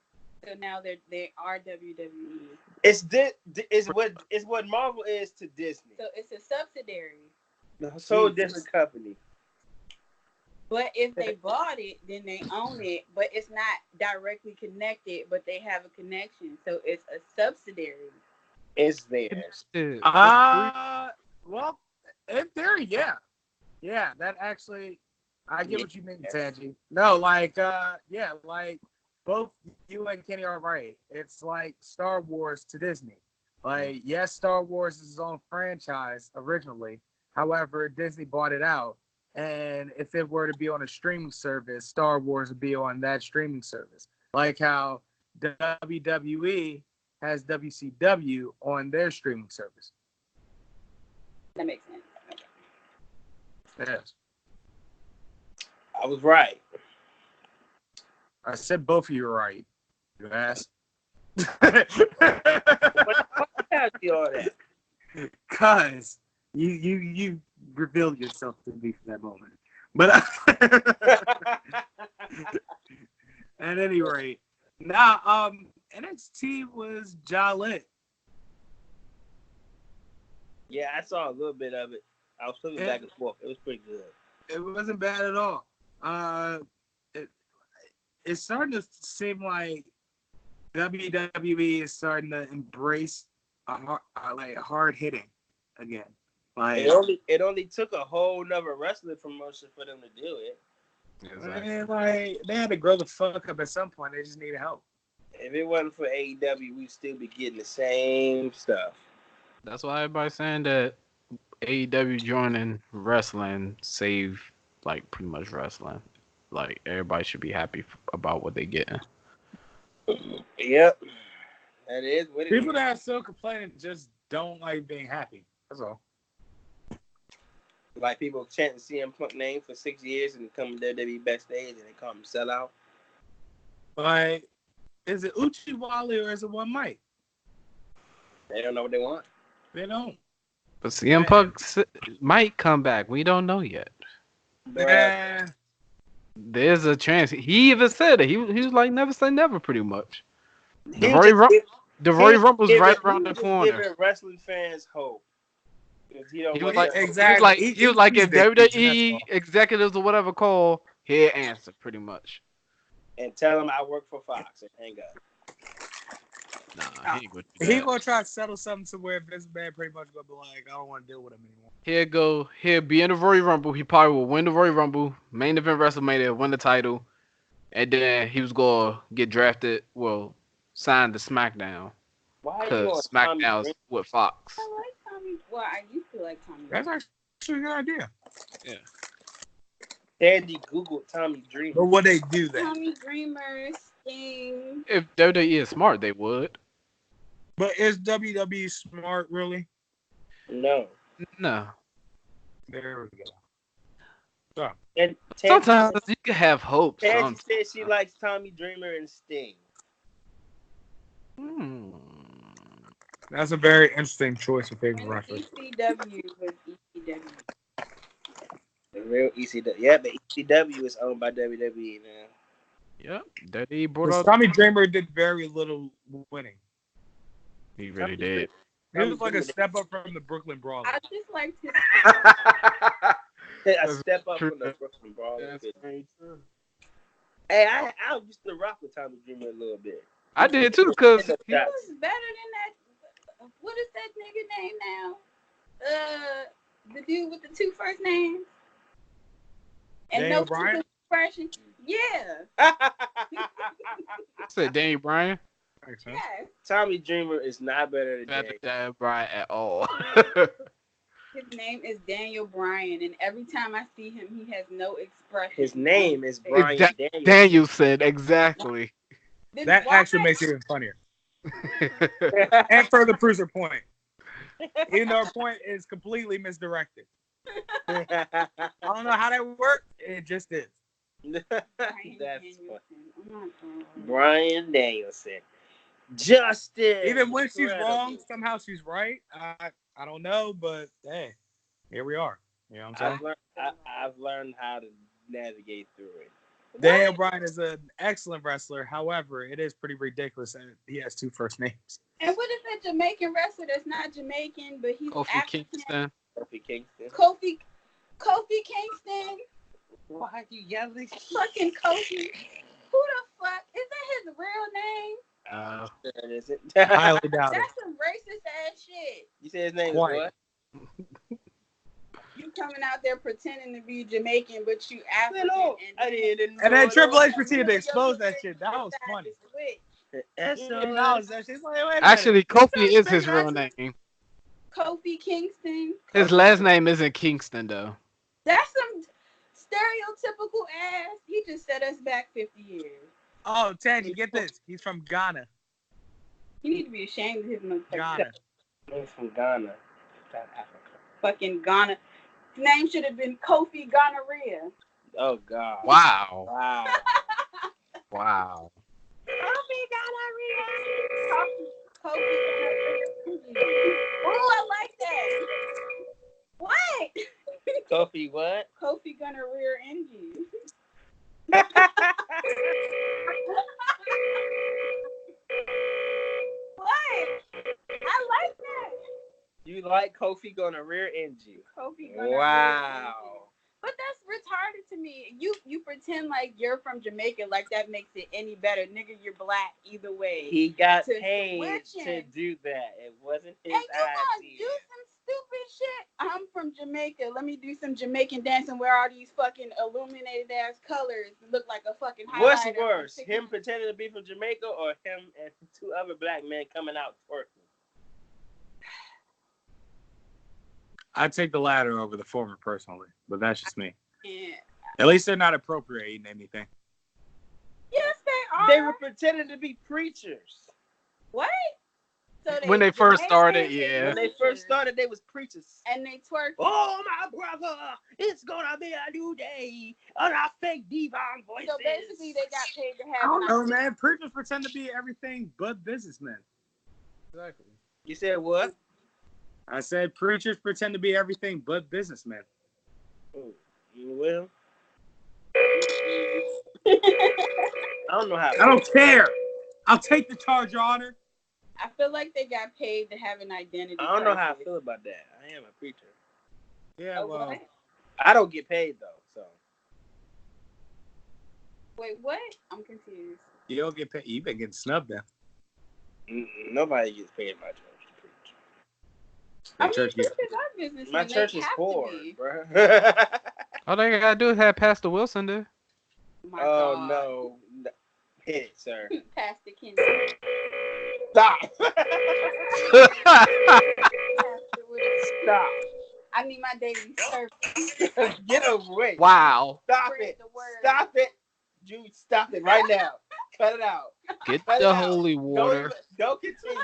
So now they are WWE. It's what Marvel is to Disney. So it's a subsidiary. So different company. But if they bought it, then they own it. But it's not directly connected, but they have a connection. So it's a subsidiary. It's theirs. Well, in theory, yeah. Yeah, that actually, I get what you mean, Tangie. No, like, yeah, like, both you and Kenny are right. It's like Star Wars to Disney. Like, yes, Star Wars is its own franchise originally. However, Disney bought it out. And if it were to be on a streaming service, Star Wars would be on that streaming service. Like how WWE has WCW on their streaming service. That makes sense. Okay. Yes. I was right. I said both of you are right. You ass. What tells you all that? Cause you revealed yourself to me for that moment. But at any rate, now NXT was jolly. Yeah, I saw a little bit of it. I was flipping back and forth. It was pretty good. It wasn't bad at all. It's starting to seem like WWE is starting to embrace hard hitting again. Like It only took a whole nother wrestling promotion for them to do it. man, like they had to grow the fuck up at some point. They just needed help. If it wasn't for AEW, we'd still be getting the same stuff. That's why everybody's saying that AEW joining wrestling saved like pretty much wrestling. Like everybody should be happy about what they getting. Yep. That is what it People is. that are still complaining just don't like being happy. That's all. Like people chanting CM Punk name for 6 years and come to WWE backstage and they call him sellout. Like, is it Uchiwali or is it One Mike? They don't know what they want. They don't. But CM Punk might come back. We don't know yet. Yeah. There's a chance. He even said it. He was like, never say never, pretty much. The He Royal just Rumble's giving- right around the just corner. Giving wrestling fans hope. He was like, exactly. He was like, He's if the- WWE that's all. executives or whatever call, he'll answer, pretty much. and tell them I work for Fox and hang up. Nah, he ain't gonna do He that. gonna try to settle something to where Vince McMahon pretty much gonna be like, I don't want to deal with him anymore. He'll be in the Royal Rumble. He probably will win the Royal Rumble, main event WrestleMania, win the title, and then he was gonna get drafted. Well, signed to SmackDown Why are you on because Tommy SmackDown's Dreamer? with Fox. I like Tommy. Well, I used to like Tommy. That's actually a good idea. Sandy Googled Tommy Dreamer. But would they do that? Tommy Dreamer, Sting. If WWE is smart, they would. But is WWE smart, really? No. No. There we go. And Sometimes you can have hope. Tangie said she likes Tommy Dreamer and Sting. That's a very interesting choice of favorite And wrestler. ECW was ECW. The real ECW. Yeah, but ECW is owned by WWE now. Yep. Daddy brought Because up. Tommy Dreamer did very little winning. He really did. He was like a step up from the Brooklyn Brawlers. I just liked his. A step up from the Brooklyn Brawlers. That's very true. Hey, I used to rock with Tommy Dreamer a little bit. I did too, cause He was better than that. What is that nigga name now? The dude with the two first names. And Daniel no Bryan? expression. Yeah. I said Danny Bryan. Yeah. Tommy Dreamer is not better than Not Danny. Danny Bryan at all. His name is Daniel Bryan, and every time I see him, he has no expression. His name is Brian Daniels. Danielson, exactly. That actually makes it even funnier. And further proves her point. Even though her point is completely misdirected. I don't know how that worked. It just is. That's Danielson. funny. Oh my God. Brian Danielson. Justin. Even when she's Incredible. wrong, somehow she's right. I don't know, but hey, here we are. You know what I'm saying? I've learned how to navigate through it. Daniel Bryan is an excellent wrestler. However, it is pretty ridiculous that he has two first names. And what is that Jamaican wrestler that's not Jamaican, but he's Kofi African? Kingston. Kofi Kingston. Kofi Kingston. Why are you yelling? Fucking Kofi. Who the fuck? Is that his real name? Sure it isn't. Highly doubt it. That's some racist ass shit. You said his name is White. what? You coming out there pretending to be Jamaican, but you African. No, I didn't. And then know Triple H it. proceeded to expose that shit. That was funny. That's He so acknowledged that shit. He's like, wait a minute. Actually, Kofi is his real name. Kofi Kingston. His last name isn't Kingston though. That's some stereotypical ass. He just set us back 50 years. Oh, Tangy, get this. He's from Ghana. He need to be ashamed of his motherfucking Ghana. He's from Ghana, South Africa. fucking Ghana. His name should have been Kofi Gonorrhea. Oh God. Wow. Wow. Wow. Kofi Gonorrhea. Kofi Gonorrhea. Oh, I like that. What? Kofi what? Kofi Gonorrhea NG. What? I like that. You like Kofi gonna rear end you? Kofi Gonorrhea. Wow. But that's retarded to me. You pretend like you're from Jamaica, like that makes it any better. Nigga, you're black either way. He got To paid switch to it. do that. It wasn't his And you gonna idea. do some stupid shit? I'm from Jamaica. Let me do some Jamaican dance and wear all these fucking illuminated ass colors and look like a fucking highlighter. What's on worse, TikTok. him pretending to be from Jamaica or him and two other black men coming out twerking? I'd take the latter over the former personally, but that's just me. Yeah. At least they're not appropriating anything. Yes, they are. They were pretending to be preachers. What? So When they first started, Jamaican yeah. When they first started, they was preachers. and they twerk. Oh, my brother, it's gonna be a new day on our fake divine voices. So basically, they got paid to I have. don't know, man. Preachers pretend to be everything but businessmen. Exactly. You said what? I said preachers pretend to be everything but businessmen. Oh, you will? I don't know how. I don't care. I'll take the charge, Your Honor. I feel like they got paid to have an identity. I don't know how I crisis. feel about that. I am a preacher. Yeah, Oh, well, what? I don't get paid though, so. Wait, what? I'm confused. you don't get paid. You've been getting snubbed then. Nobody gets paid in my church to preach. I mean, church this gets- is our business. My and church they is have poor, to be. bro. All they gotta do is have Pastor Wilson there. My Oh God. no. Hit it, sir. Pastor Kennedy. Stop. Pastor Wilson. Stop. I need my daily service. Get away. Wow. Stop Spread it. the word. Stop it. Jude, stop it right now. Cut it out. Get Cut the it out. holy water. Don't continue.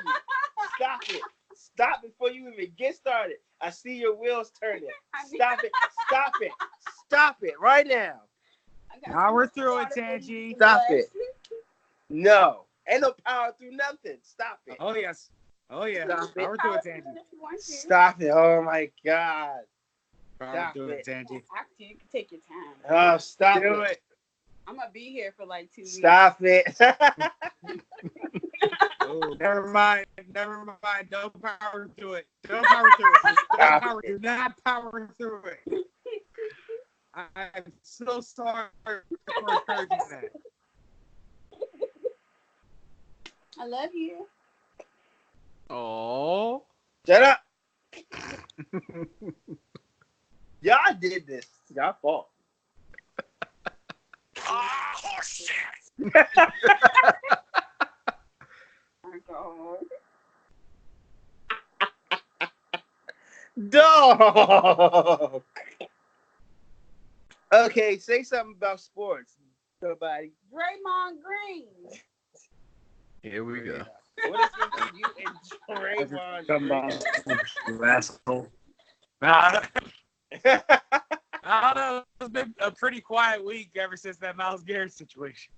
Stop it. Stop before you even get started. I see your wheels turning. Stop it. Stop it. Stop it right now. Power through it, Tangie. Stop it. No. Ain't no power through nothing. Stop it. Oh yes. Oh yeah. Stop it. Power through it, Tangie. Stop it. Oh my God. Power Stop through it, it. Tangie. You can take your time. Oh, stop Do it. it. I'm gonna be here for like 2 weeks. Stop it. Oh, never mind. Never mind. Don't power through it. Don't power through it. Don't power. Do not power through it. I'm so sorry for encouraging that. I love you. Oh. Shut up. Y'all did this. Y'all fault. My God. Dog. Okay, say something about sports. Somebody. Draymond Green. Here we go. What is it with you and Draymond Come Green? on, you asshole. I don't know. It's been a pretty quiet week ever since that Myles Garrett situation.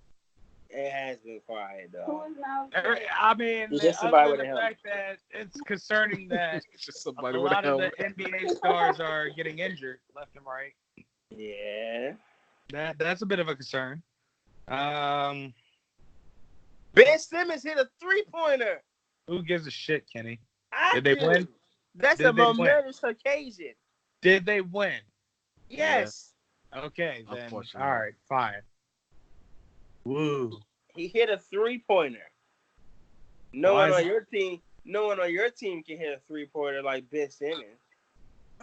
It has been quiet, Who though. is now? I mean, It's just somebody other with than a the helmet. fact that it's concerning that It's just a somebody with a lot of the helmet. NBA stars are getting injured left and right. Yeah. That's a bit of a concern. Ben Simmons hit a 3-pointer. Who gives a shit, Kenny? I Did they do. win? That's Did a they win? momentous occasion. Did they win? Yes. Okay, then. Unfortunately. All right, fine. Woo. He hit a 3-pointer. No Why one is on it- your team can hit a 3-pointer like Ben Simmons.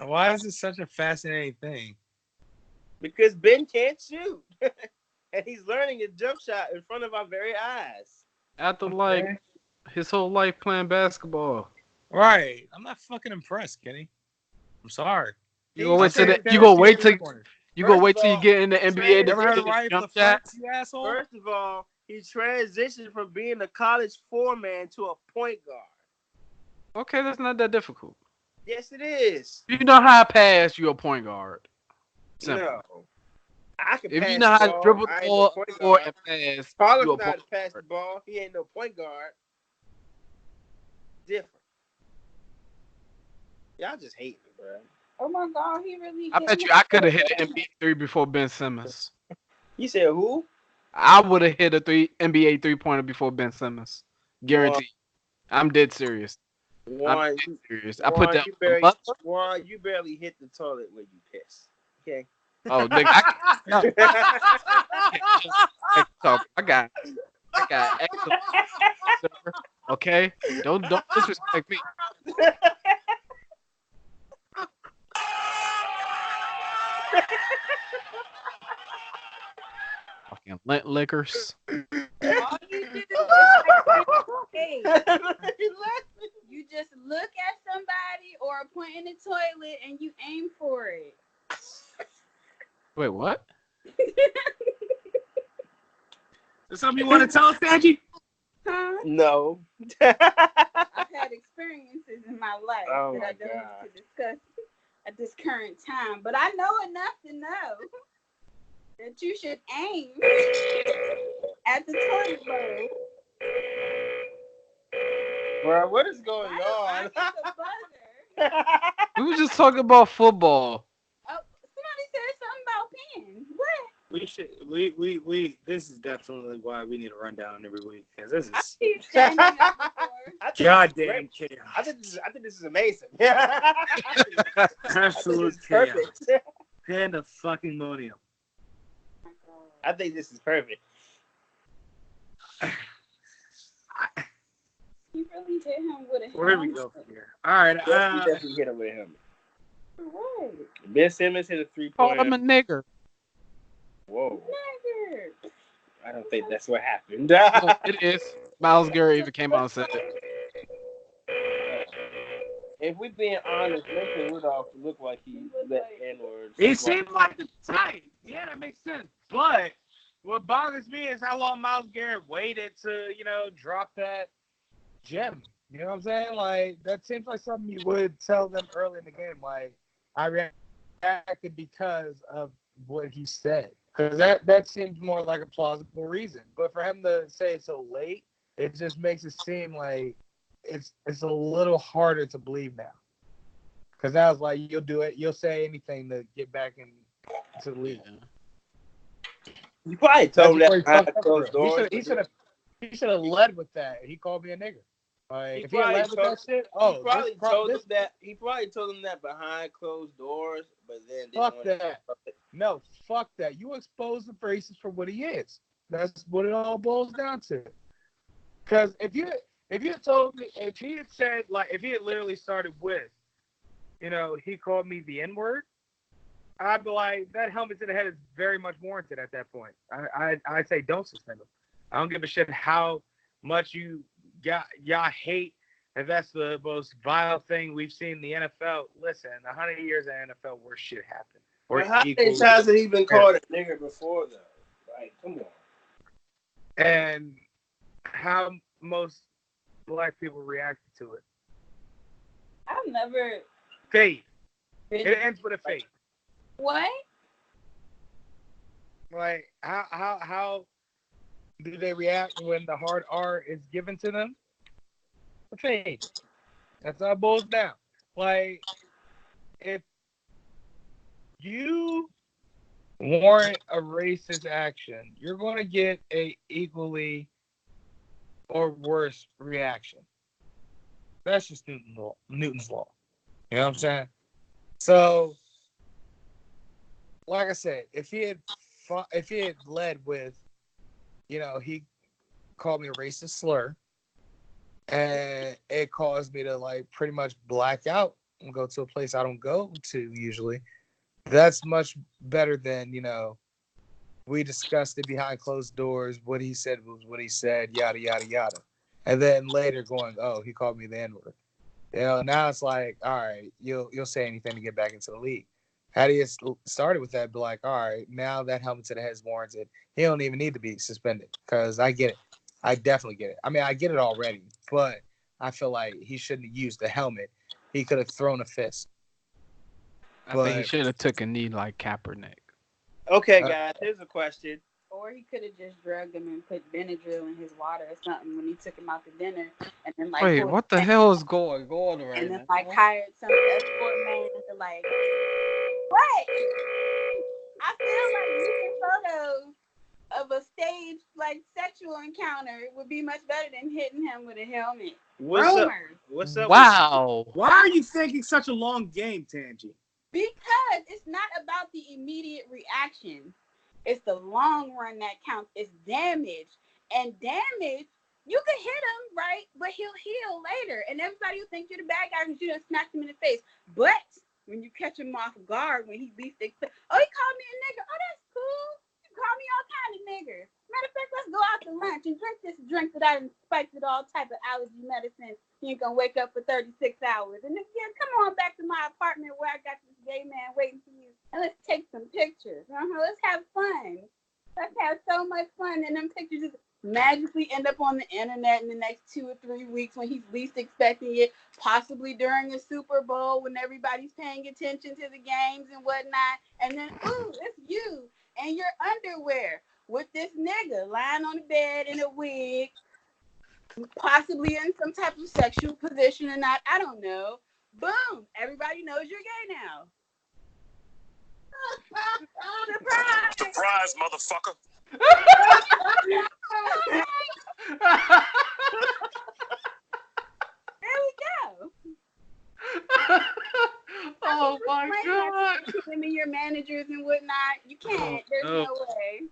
Why is it such a fascinating thing? Because Ben can't shoot. And he's learning his jump shot in front of our very eyes. After like his whole life playing basketball. Right. I'm not fucking impressed, Kenny. I'm sorry. You gonna wait till I'll say you gonna wait till three-pointers. you gonna First wait of till you all, get in the NBA you to Never heard of get Ryan jump Flair, shots? you asshole? First of all, he transitioned from being a college four-man to a point guard. Okay, that's not that difficult. Yes, it is. If you know how to pass, you're a point guard. Simple. No. I can If pass you know how the to ball. dribble I the ain't ball no point forward guard. and pass, Carlos you're a know how point to pass the guard. ball. He ain't no point guard. Different. Y'all just hate me, bro. Oh my God, he really. I bet you I could have hit an NBA three before Ben Simmons. You said who? I would have hit a NBA 3-pointer before Ben Simmons. Guaranteed. I'm dead serious. One, Serious. I put that you on barely, the you barely hit the toilet when you piss. Okay. Oh, nigga, I got excellent. Sir. Okay, don't disrespect me. Fucking liquors. All you do is hey, you just look at somebody or a point in the toilet and you aim for it. Wait, what? Is something you want to tell us, Tangie? Huh? No. I've had experiences in my life Oh that I my don't God. have to discuss at this current time, but I know enough to know that you should aim at the toilet bowl. Bro, what is going Why on? do I get the buzzer? We were just talking about football. Oh, somebody said something about pens. What? We should. We. This is definitely why we need a rundown every week because this I is keep saying that before. I think goddamn this is great. chaos. I think this is amazing. Absolute This is chaos. perfect. Pandemonium. I think this is perfect. He really hit him with a helmet. Where do we go from here? All right. He definitely hit him with a helmet. Right. Ben Simmons hit a 3-pointer. Called him a nigger. Whoa. Nigger. I don't think that's what happened. No, it is. Miles Garrett even came out and said it. If we being honest, Mason Rudolph looked like he let N-words. He seemed like the type. Yeah, that makes sense. But what bothers me is how long Myles Garrett waited to, drop that gem. You know what I'm saying? Like, that seems like something you would tell them early in the game. Like, I reacted because of what he said. Because that seems more like a plausible reason. But for him to say it so late, it just makes it seem like it's a little harder to believe now. Because now it's like, you'll do it. You'll say anything to get back into the league. You probably told him that behind closed doors. He should have led with that. He called me a nigger. Like, if he had led with that shit, he probably told him that behind closed doors, but then fuck that. No, fuck that. You expose the racist for what he is. That's what it all boils down to. Because if you had told me, if he had said, like, if he had literally started with, he called me the N-word, I'd be like, that helmet to the head is very much warranted at that point. I'd say don't suspend him. I don't give a shit how much y'all hate, and that's the most vile thing we've seen in the NFL. Listen, 100 years of NFL, worse shit happened. Well, how many times have he been called a nigger before, though? Like, come on. And how most black people reacted to it. I've never. Fade. It ends with a fade. What? Like, how do they react when the hard R is given to them? A fade. That's how it boils down. Like, if you warrant a racist action, you're going to get a equally or worse reaction. That's just Newton's law. You know what I'm saying? So, like I said, if he had led with, he called me a racist slur, and it caused me to, like, pretty much black out and go to a place I don't go to usually. That's much better than, we discussed it behind closed doors. What he said was what he said, yada, yada, yada. And then later going, oh, he called me the N-word. Now it's like, all right, you'll say anything to get back into the league. Had he started with that, be like, all right, now that helmet to the head is warranted. He don't even need to be suspended, because I get it. I definitely get it. I mean, I get it already, but I feel like he shouldn't have used the helmet. He could have thrown a fist. I think he should have took a knee like Kaepernick. Okay, guys, here's a question. Or he could have just drugged him and put Benadryl in his water or something when he took him out to dinner, and then like. Wait, what the hell is going on right now? And then like hired some escort man to like. What? I feel like using photos of a staged like sexual encounter would be much better than hitting him with a helmet. What's up? Wow. Why are you thinking such a long game, Tangie? Because it's not about the immediate reaction. It's the long run that counts. It's damage. And damage, you could hit him, right? But he'll heal later. And everybody will think you're the bad guy because you done smacked him in the face. But when you catch him off guard, when he least expects, oh, he called me a nigger. Oh, that's cool. You call me all kind of niggers. Matter of fact, let's go out to lunch and drink this drink that I done spiked with all type of allergy medicine. You ain't gonna wake up for 36 hours. And then, come on back to my apartment where I got this gay man waiting for you. And let's take some pictures. Let's have fun. Let's have so much fun. And them pictures just magically end up on the internet in the next 2 or 3 weeks when he's least expecting it, possibly during a Super Bowl when everybody's paying attention to the games and whatnot. And then, ooh, it's you and your underwear with this nigga lying on the bed in a wig, possibly in some type of sexual position or not. I don't know. Boom. Everybody knows you're gay now. Surprise! Surprise, motherfucker! There we go. Oh my God! Him and your managers and whatnot. You can't. There's no way.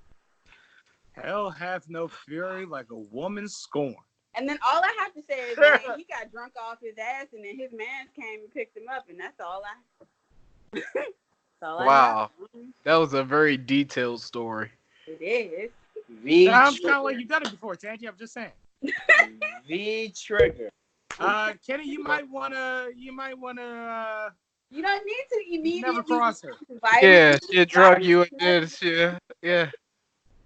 Hell hath no fury like a woman scorned. And then all I have to say is that he got drunk off his ass, and then his man came and picked him up, and that's all I. Wow, that was a very detailed story. It is. Sounds kind of like you've done it before, Tangie. I'm just saying. V trigger. Kenny, you might wanna. You don't need to immediately. Never cross her. Yeah, she drug you and did shit. Yeah.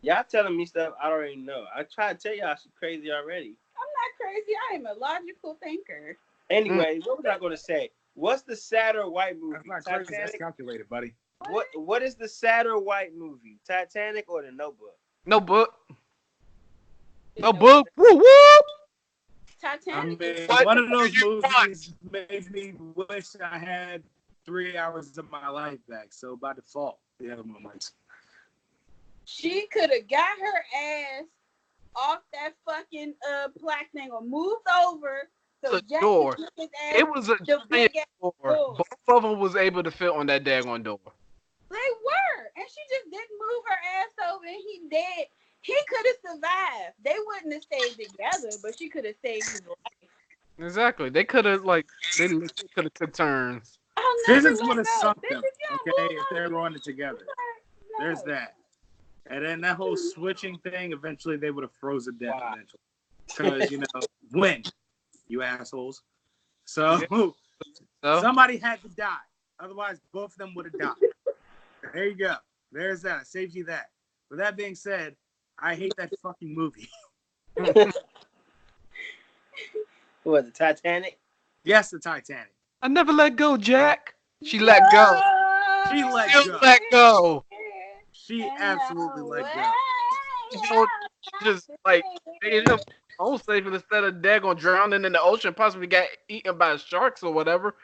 Y'all telling me stuff I already know. I try to tell y'all she's crazy already. I'm not crazy. I am a logical thinker. Anyway, what was I going to say? What's the sadder white movie? That's not crazy. That's calculated, buddy. What is the sadder white movie? Titanic or The Notebook? Notebook. Notebook. Woo woo. Titanic. One of those movies made me wish I had 3 hours of my life back. So by default, the other one might. She could have got her ass off that fucking plaque thing or moved over. So The door. It was a giant door. Both of them was able to fit on that daggone door. They were. And she just didn't move her ass over and he dead. He could have survived. They wouldn't have stayed together, but she could have saved his life. Exactly. They could have they could have took turns. Physics would have sunk them, okay, if they were running together. No. There's that. And then that whole switching thing, eventually they would have frozen death eventually. Because, when? You assholes. So, somebody had to die. Otherwise, both of them would have died. There you go. There's that. I saved you that. With that being said, I hate that fucking movie. What, the Titanic? Yes, the Titanic. I never let go, Jack. She let go. She let She go. let go. She absolutely let go. Just made him home safe instead of daggone drowning in the ocean, possibly got eaten by sharks or whatever.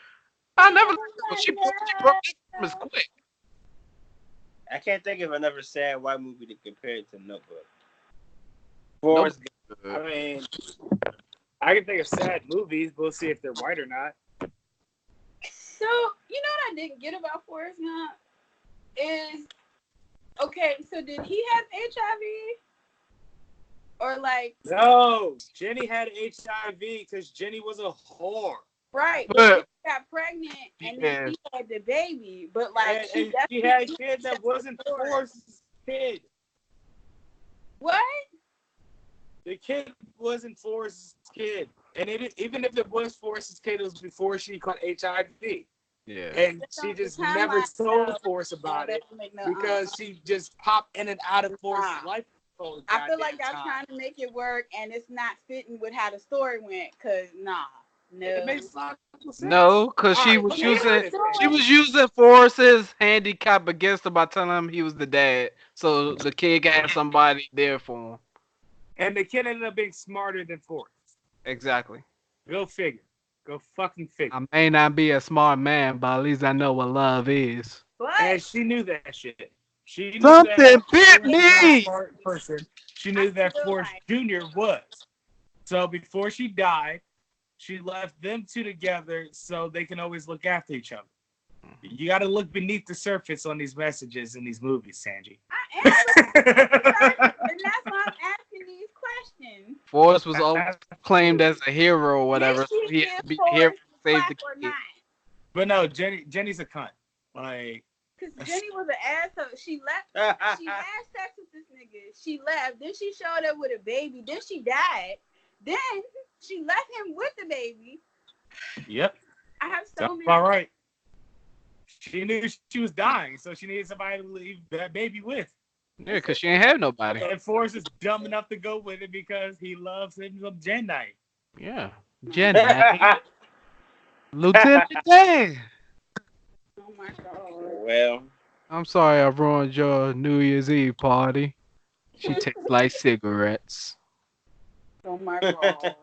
I never let go. She broke as quick. I can't think of another sad white movie to compare it to Notebook. I mean, I can think of sad movies. We'll see if they're white or not. So, you know what I didn't get about Forrest Gump? Is, okay, so did he have HIV? Or No, Jenny had HIV because Jenny was a whore. Right, but she got pregnant and then she had the baby. But she had a kid that wasn't Forrest's kid. What? The kid wasn't Forrest's kid. And even if it was Forrest's kid, it was before she caught HIV. Yeah. And she just never told Forrest about it because she just popped in and out of Forrest's life. I feel like y'all trying to make it work and it's not fitting with how the story went. Cause no. It makes sense. No, because she was using Forrest's handicap against him by telling him he was the dad. So the kid got somebody there for him. And the kid ended up being smarter than Forrest. Exactly. Go figure. Go fucking figure. I may not be a smart man, but at least I know what love is. What? And she knew that shit. She knew Something that bit me. Person. She knew that Forrest Jr. was. So before she died, she left them two together so they can always look after each other. You got to look beneath the surface on these messages in these movies, Tangie. I am. And that's why I'm asking these questions. Forrest was always claimed as a hero or whatever. So he had to be here to save the kid. But no, Jenny's a cunt. Because Jenny was an asshole. She left. She had sex with this nigga. She left. Then she showed up with a baby. Then she died. Then she left him with the baby. Yep. I have so many. All right. She knew she was dying, so she needed somebody to leave that baby with. Yeah, because she ain't have nobody. And Forrest is dumb enough to go with it because he loves him some Jedi. Yeah. Jedi. Lieutenant Dan. Oh my God. Well, I'm sorry I ruined your New Year's Eve party. She tastes like cigarettes. Oh my God.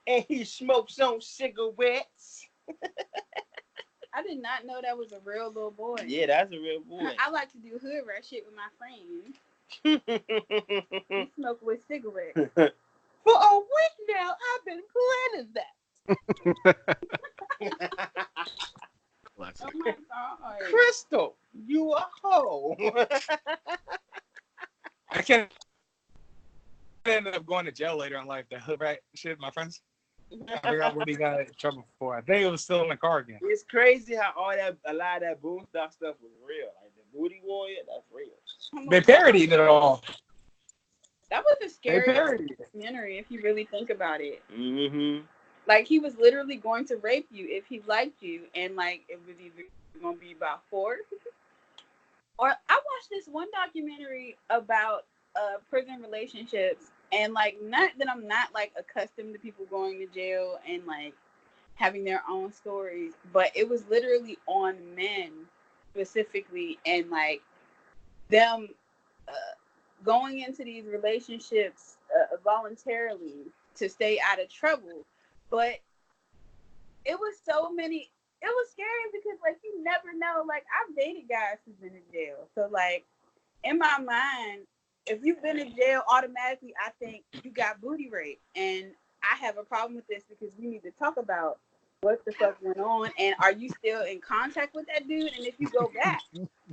And he smokes on cigarettes. I did not know that was a real little boy. Yeah, that's a real boy. I like to do hood rat shit with my friends. We smoke with cigarettes. For a week now, I've been planning that. Oh my God. Crystal, you a hoe. I can't end up going going to jail later in life. The hood rat shit, my friends. I forgot what he got in trouble for. I think it was still in the car again. It's crazy how a lot of that Boonstock stuff was real. Like the Booty Warrior, that's real. They parodied it all. That was a scary documentary if you really think about it. Mm-hmm. Like he was literally going to rape you if he liked you, and like it was either going to be about force. Or I watched this one documentary about prison relationships, and like not that I'm not like accustomed to people going to jail and like having their own stories, but it was literally on men specifically, and like them going into these relationships voluntarily to stay out of trouble. But it was so many. It was scary because, like, you never know. Like, I've dated guys who've been in jail. So, like, in my mind, if you've been in jail, automatically I think you got booty rape. And I have a problem with this because we need to talk about what the fuck went on. And are you still in contact with that dude? And if you go back,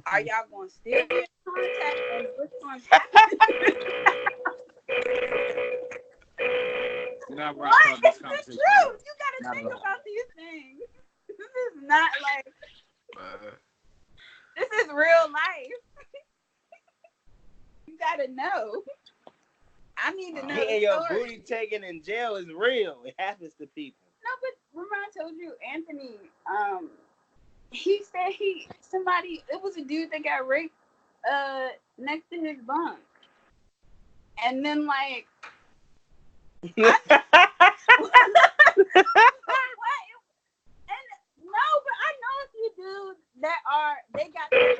are y'all going to still be in contact? And what's going to happen? What? It's the truth. You got to think about these things. This is not like this is real life. You gotta know. I need to know. Getting your booty taken in jail is real. It happens to people. No, but remember I told you, Anthony. He said it was a dude that got raped next to his bunk, and then like. No, but I know a few dudes that they got their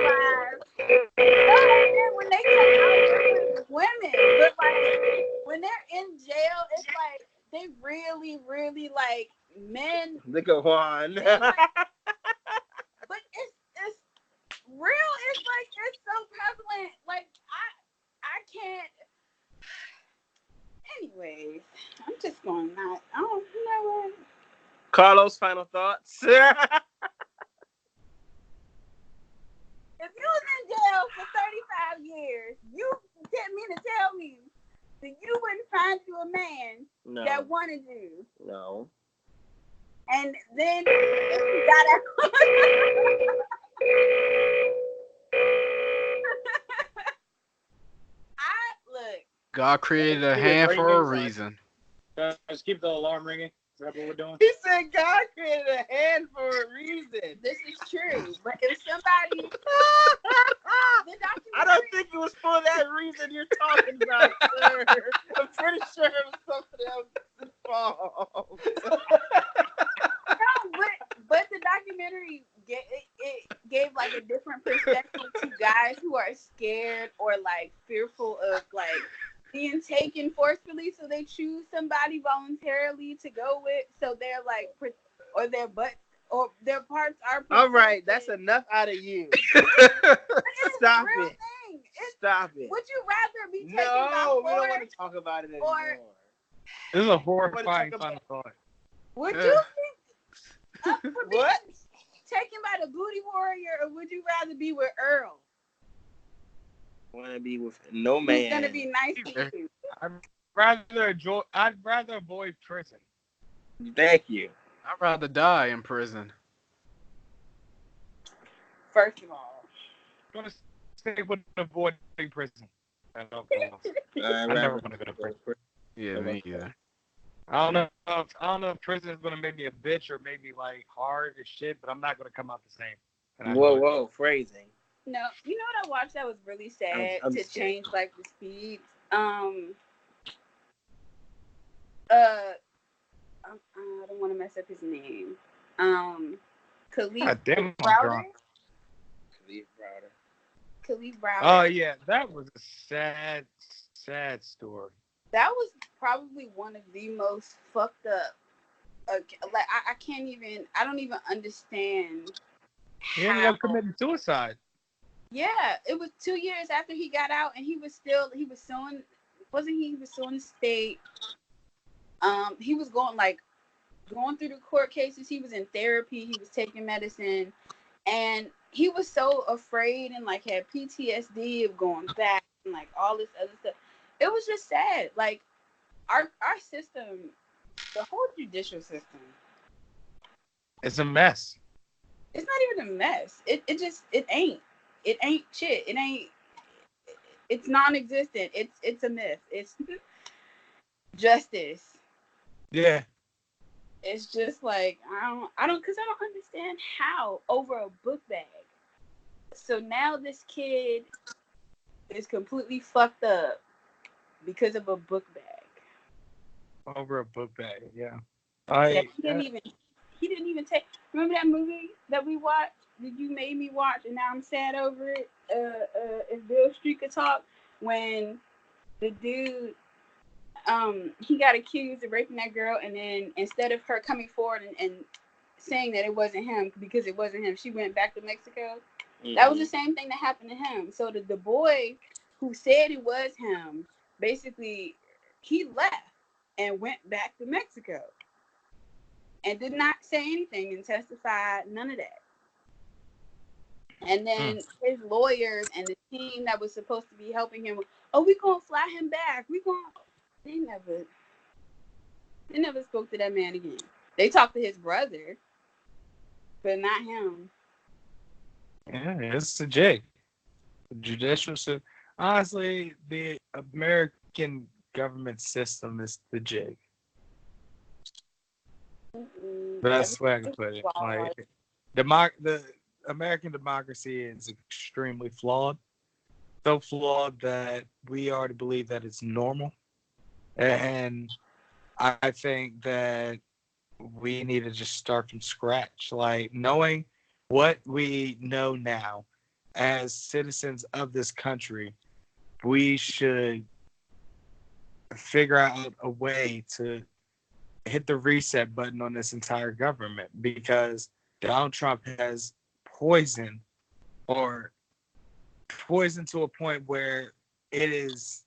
lives. When they come out, they're with women. But like when they're in jail, it's like they really, really like men. Look at Juan. But it's real. It's like it's so prevalent. Like I can't. Anyways, I'm just going not. I don't know what. Carlos, final thoughts. If you was in jail for 35 years, you didn't mean to tell me that you wouldn't find you a man that wanted you. No. And then if you got look. God created a hand for a reason. Just keep the alarm ringing. Is that what we're doing? He said God created a hand for a reason. This is true. But if somebody... I don't think it was for that reason you're talking about, sir. I'm pretty sure it was something else involved. No, but the documentary gave like a different perspective to guys who are scared or like fearful of like being taken forcefully, so they choose somebody voluntarily to go with, so they're like or their butt or their parts are protected. All right, that's enough out of you. Stop it. Stop it. Would you rather be taken by No, we force, don't want to talk about it anymore. This is a horrifying final thought. Would you think What? taken by the booty warrior, or would you rather be with Earl? Want to be with no man. Who's gonna be nice to you? I'd rather avoid prison. Thank you. I'd rather die in prison. First of all, I'm gonna stay with avoiding prison. I never want to go to prison. Yeah, me either. I don't know if prison is gonna make me a bitch or maybe like hard as shit, but I'm not gonna come out the same. Whoa, phrasing. no. You know what I watched that was really sad I'm to scared. change like the speeds. I don't want to mess up his name. Khalif God damn, I'm Browder. drunk. Khalif Browder. Oh yeah, that was a sad story. That was probably one of the most fucked up. Like I can't even. I don't even understand. He ended up committing suicide. Yeah, it was 2 years after he got out, and he was suing. Wasn't he? He was suing the state. He was going through the court cases. He was in therapy. He was taking medicine, and he was so afraid and like had PTSD of going back and like all this other stuff. it was just sad. Like our system, the whole judicial system, It's a mess. it's not even a mess. It ain't. It ain't shit. It ain't. It's non-existent. It's a myth. It's justice. Yeah. It's just like I don't, because I don't understand how over a book bag. So now this kid is completely fucked up because of a book bag. Over a book bag. Yeah. That he didn't even take. Remember that movie that we watched? That you made me watch, and now I'm sad over it. If Bill Street could talk, when the dude, he got accused of raping that girl, and then instead of her coming forward and saying that it wasn't him because it wasn't him, she went back to Mexico. Mm-hmm. That was the same thing that happened to him. So the boy who said it was him, basically, he left and went back to Mexico and did not say anything and testify, none of that. And then his lawyers and the team that was supposed to be helping him, oh, we gonna fly him back. They never spoke to that man again. They talked to his brother, but not him. Yeah, it's a jig. The judicial system. Honestly, the American government system is the jig. Best way I can put it. Like, the American democracy is extremely flawed. So flawed that we already believe that it's normal. And I think that we need to just start from scratch. Like, knowing what we know now as citizens of this country, we should figure out a way to hit the reset button on this entire government, because Donald Trump has poisoned to a point where it is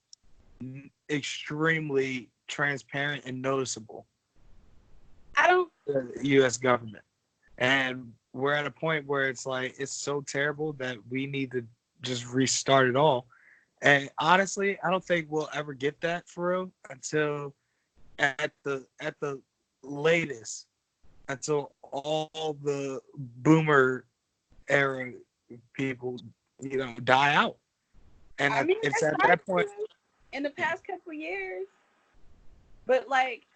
extremely transparent and noticeable. The U.S. government. And we're at a point where it's like, it's so terrible that we need to just restart it all. And honestly, I don't think we'll ever get that for real until at the latest, until all the boomer era people, die out. And I mean, it's at that point. In the past couple years, but like,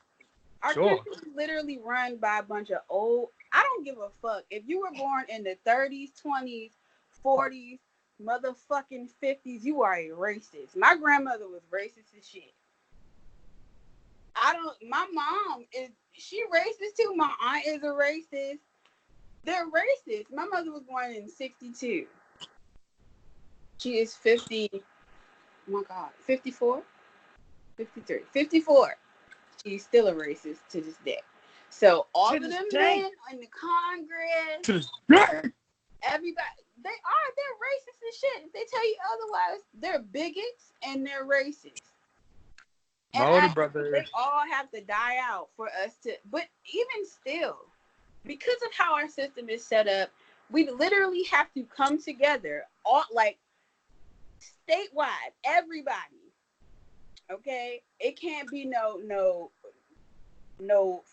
our country is literally run by a bunch of old. I don't give a fuck if you were born in the 30s, 20s, 40s, motherfucking 50s. You are a racist. My grandmother was racist as shit. My mom she racist too. My aunt is a racist. They're racist. My mother was born in 62. She is 50. Oh my God, 54, 53, 54. She's still a racist to this day. So all of them men in the Congress, everybody, they're racist and shit. If they tell you otherwise, they're bigots and they're racist. And my older brother, they all have to die out for us to. But even still, because of how our system is set up, we literally have to come together, all like statewide, everybody. Okay, it can't be no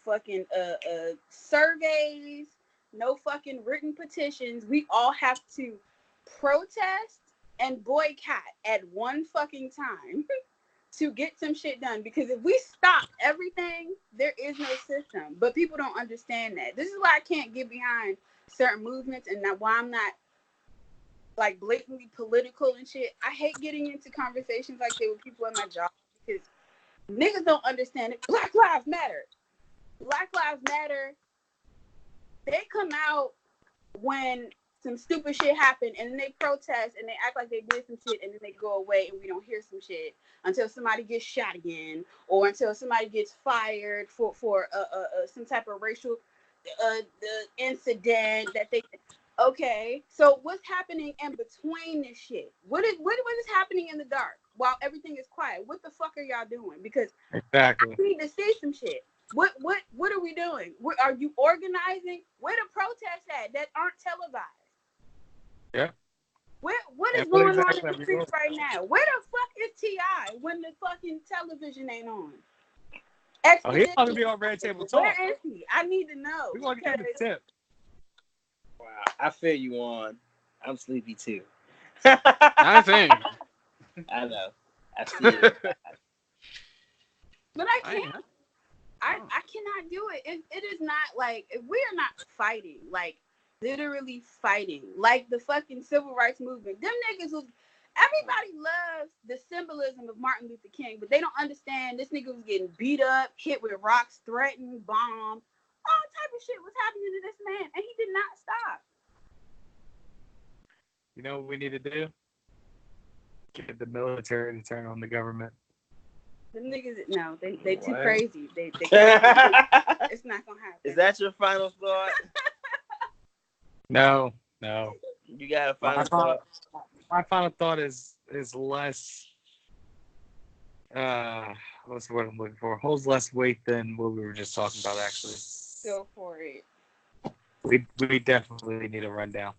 fucking surveys, no fucking written petitions. We all have to protest and boycott at one fucking time to get some shit done. Because if we stop everything, there is no system. But people don't understand that. This is why I can't get behind certain movements, and why I'm not like blatantly political and shit. I hate getting into conversations like that with people at my job, because niggas don't understand it. Black Lives Matter. Black Lives Matter. They come out when some stupid shit happened, and then they protest and they act like they did some shit, and then they go away and we don't hear some shit until somebody gets shot again, or until somebody gets fired for some type of racial incident that they. Okay, so what's happening in between this shit? What is happening in the dark while everything is quiet? What the fuck are y'all doing? Because exactly, I need to see some shit. What are we doing? Are you organizing? Where the protests at that aren't televised? Yeah. What is going on in the streets right now? Where the fuck is T.I. when the fucking television ain't on? Oh, he's going to be on Red Table Talk. Where is he? I need to know. We're going to get him the tip. Wow, I feel you on. I'm sleepy too. I think. I know. I see it. But I can't. I cannot do it. It is not like if we are not fighting, like literally fighting, like the fucking civil rights movement. Them niggas was. Everybody loves the symbolism of Martin Luther King, but they don't understand this nigga was getting beat up, hit with rocks, threatened, bombed. All type of shit was happening to this man, and he did not stop. You know what we need to do? Get the military to turn on the government. Them niggas, no, they too crazy. They it's not gonna happen. Is that your final thought? No. You got a final thought? My final thought is less. What's the word I'm looking for? Holds less weight than what we were just talking about. Actually, go for it. We definitely need a rundown.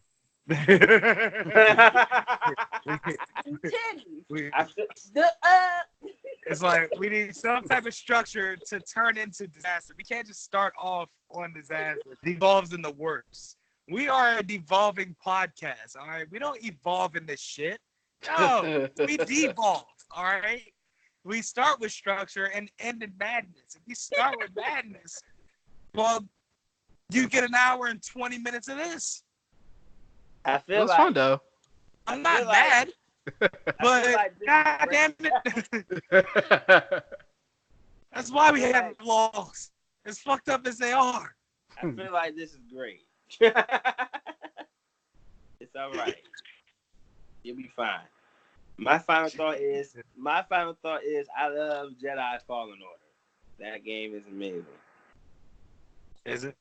It's like we need some type of structure to turn into disaster. We can't just start off on disaster. Devolves in the works. We are a devolving podcast, all right? We don't evolve in this shit. No, we devolve, all right? We start with structure and end in madness. If you start with madness, well, you get an hour and 20 minutes of this. I feel That's fun, though. I'm not mad, but God damn it. That's why we have laws. As fucked up as they are. I feel like this is great. It's all right. You'll be fine. My final thought is I love Jedi Fallen Order. That game is amazing. Is it?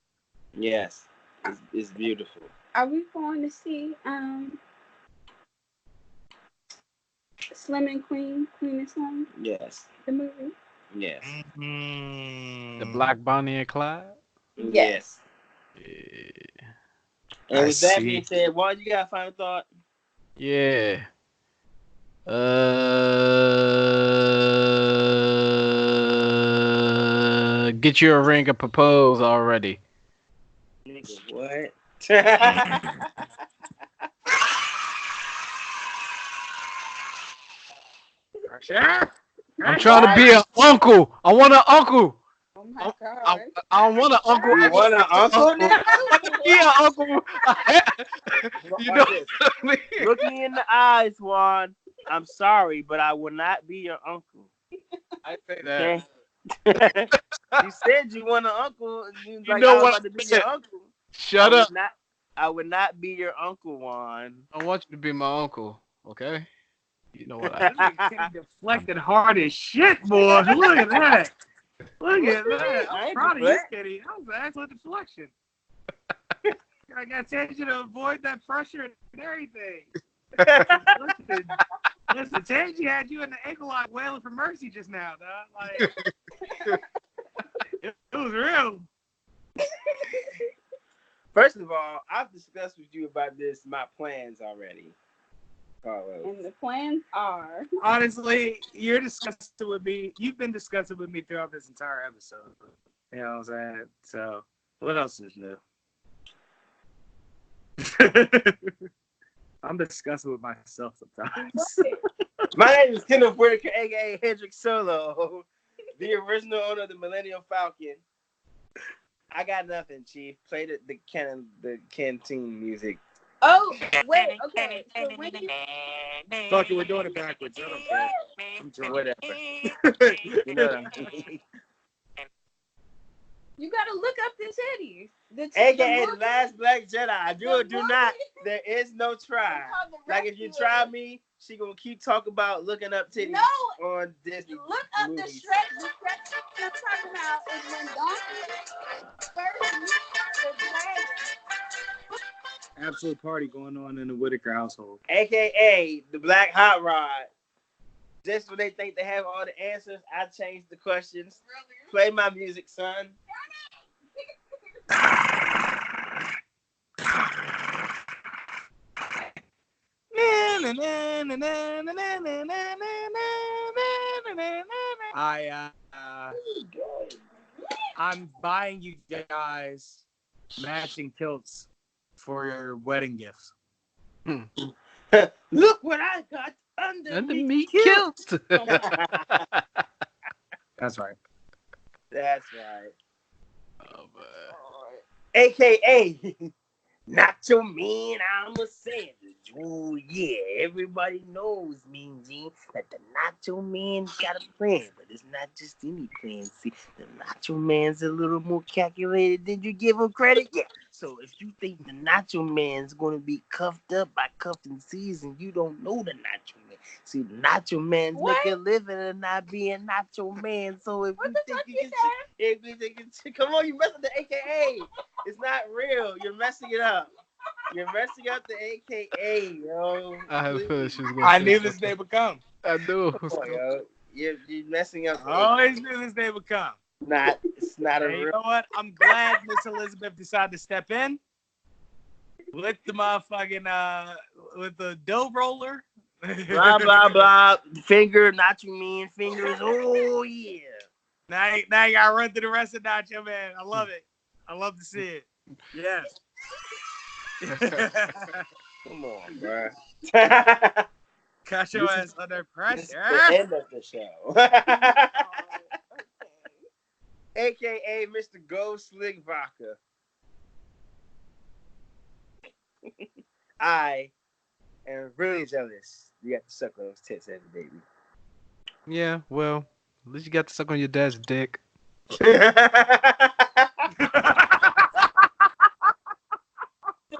Yes. It's beautiful. Are we going to see Slim and Queen and Slim? Yes. The movie? Yes. The Black Bonnie and Clyde? Yes. Yeah. And with that being said, Juan, you got a final thought? Yeah. Get you a ring and propose already. Nigga, what? I'm trying to be an uncle. I want an uncle. Oh my God. I want an uncle. You want an uncle now? Yeah, uncle. You know this. what I mean? Look me in the eyes, Juan. I'm sorry, but I will not be your uncle. I say that. Okay? You said you want an uncle. You You like know I was what about to be your uncle. Shut up. I would not be your uncle, Juan. I want you to be my uncle, okay? You know what deflected hard as shit, boy. Look at that. Look at that. I'm proud of you, Kitty. That was an excellent deflection. I got to tell you to avoid that pressure and everything. Listen, Tangie had you in the ankle lock wailing for mercy just now, dog. Like, it was real. First of all, I've discussed with you about my plans already, Carlos. And the plans are... Honestly, you're discussing with me. You've been discussing with me throughout this entire episode. You know what I'm saying? So, what else is new? I'm discussing with myself sometimes. My name is Kenneth Whitaker, a.k.a. Hendrik Solo, the original owner of the Millennial Falcon. I got nothing, Chief. Play the canteen music. Oh, wait, okay. So when you... Fuck it, we're doing it backwards. I don't care. I'm drunk. Whatever. You know what I mean? You gotta look up the titties. AKA the last Black Jedi. Do not. There is no try. Like if you try me, she gonna keep talking about looking up titties on Disney. Look up movies. The Shrek I'm talking about is when Donkey first meets the dragon. Absolute party going on in the Whitaker household. AKA the Black Hot Rod. Just when they think they have all the answers, I change the questions. Play my music, son. I'm buying you guys matching kilts for your wedding gifts. Look what I got under And the me meat kilt. kilt. That's right. That's right. Oh, man. AKA Nacho Man, I'm a savage. Oh yeah, everybody knows, Mean Gene, that the Nacho Man's got a plan, but it's not just any plan. See, the Nacho Man's a little more calculated than you give him credit. Yeah. So if you think the Nacho Man's gonna be cuffed up by cuffing season, you don't know the Nacho Man. See, the Nacho Man's making a living and not being Nacho Man. So if you think you can, come on, you messing with the AKA. It's not real. You're messing it up. You're messing up the AKA, yo. I had a feeling she was going to I say knew this something. day would come. I knew. Come on, yo. You're messing up the I always knew this day would come. It's not a And you real. know what? I'm glad Miss Elizabeth decided to step in with the motherfucking with the dough roller. Blah, blah, blah. Finger, Nacho Man, fingers. Oh, yeah. Now you gotta run through the rest of Nacho Man. I love it. I love to see it. Yes. Come on, bro. Cut your This ass is- under This is pressure. the end of the show. AKA Mr. Go Slick Vodka. I am really jealous. You got to suck on those tits every baby. Yeah, well, at least you got to suck on your dad's dick. So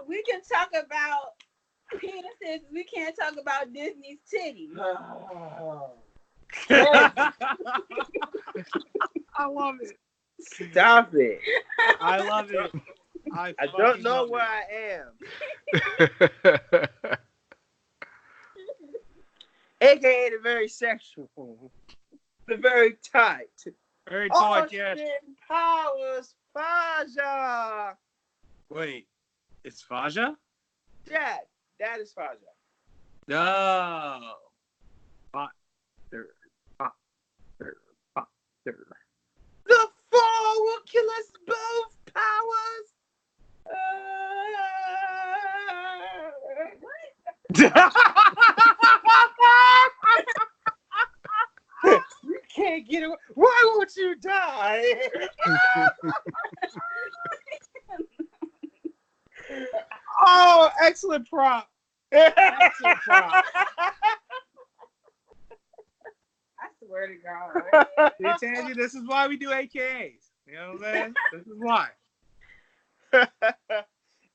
we can talk about penises. We can't talk about Disney's titties. I love it. Stop it. I love it. I fucking don't know love where it. I am. AKA the very sexual. The very tight. Very tight, yes. Austin Powers Faja. Wait, it's Faja? Dad. That is Faja. No. Father. The fall will kill us both, Powers. You can't get away. Why won't you die? Oh, excellent prop. Excellent prop. I swear to God. See, Tangie, this is why we do AKAs. You know what I'm saying? This is why.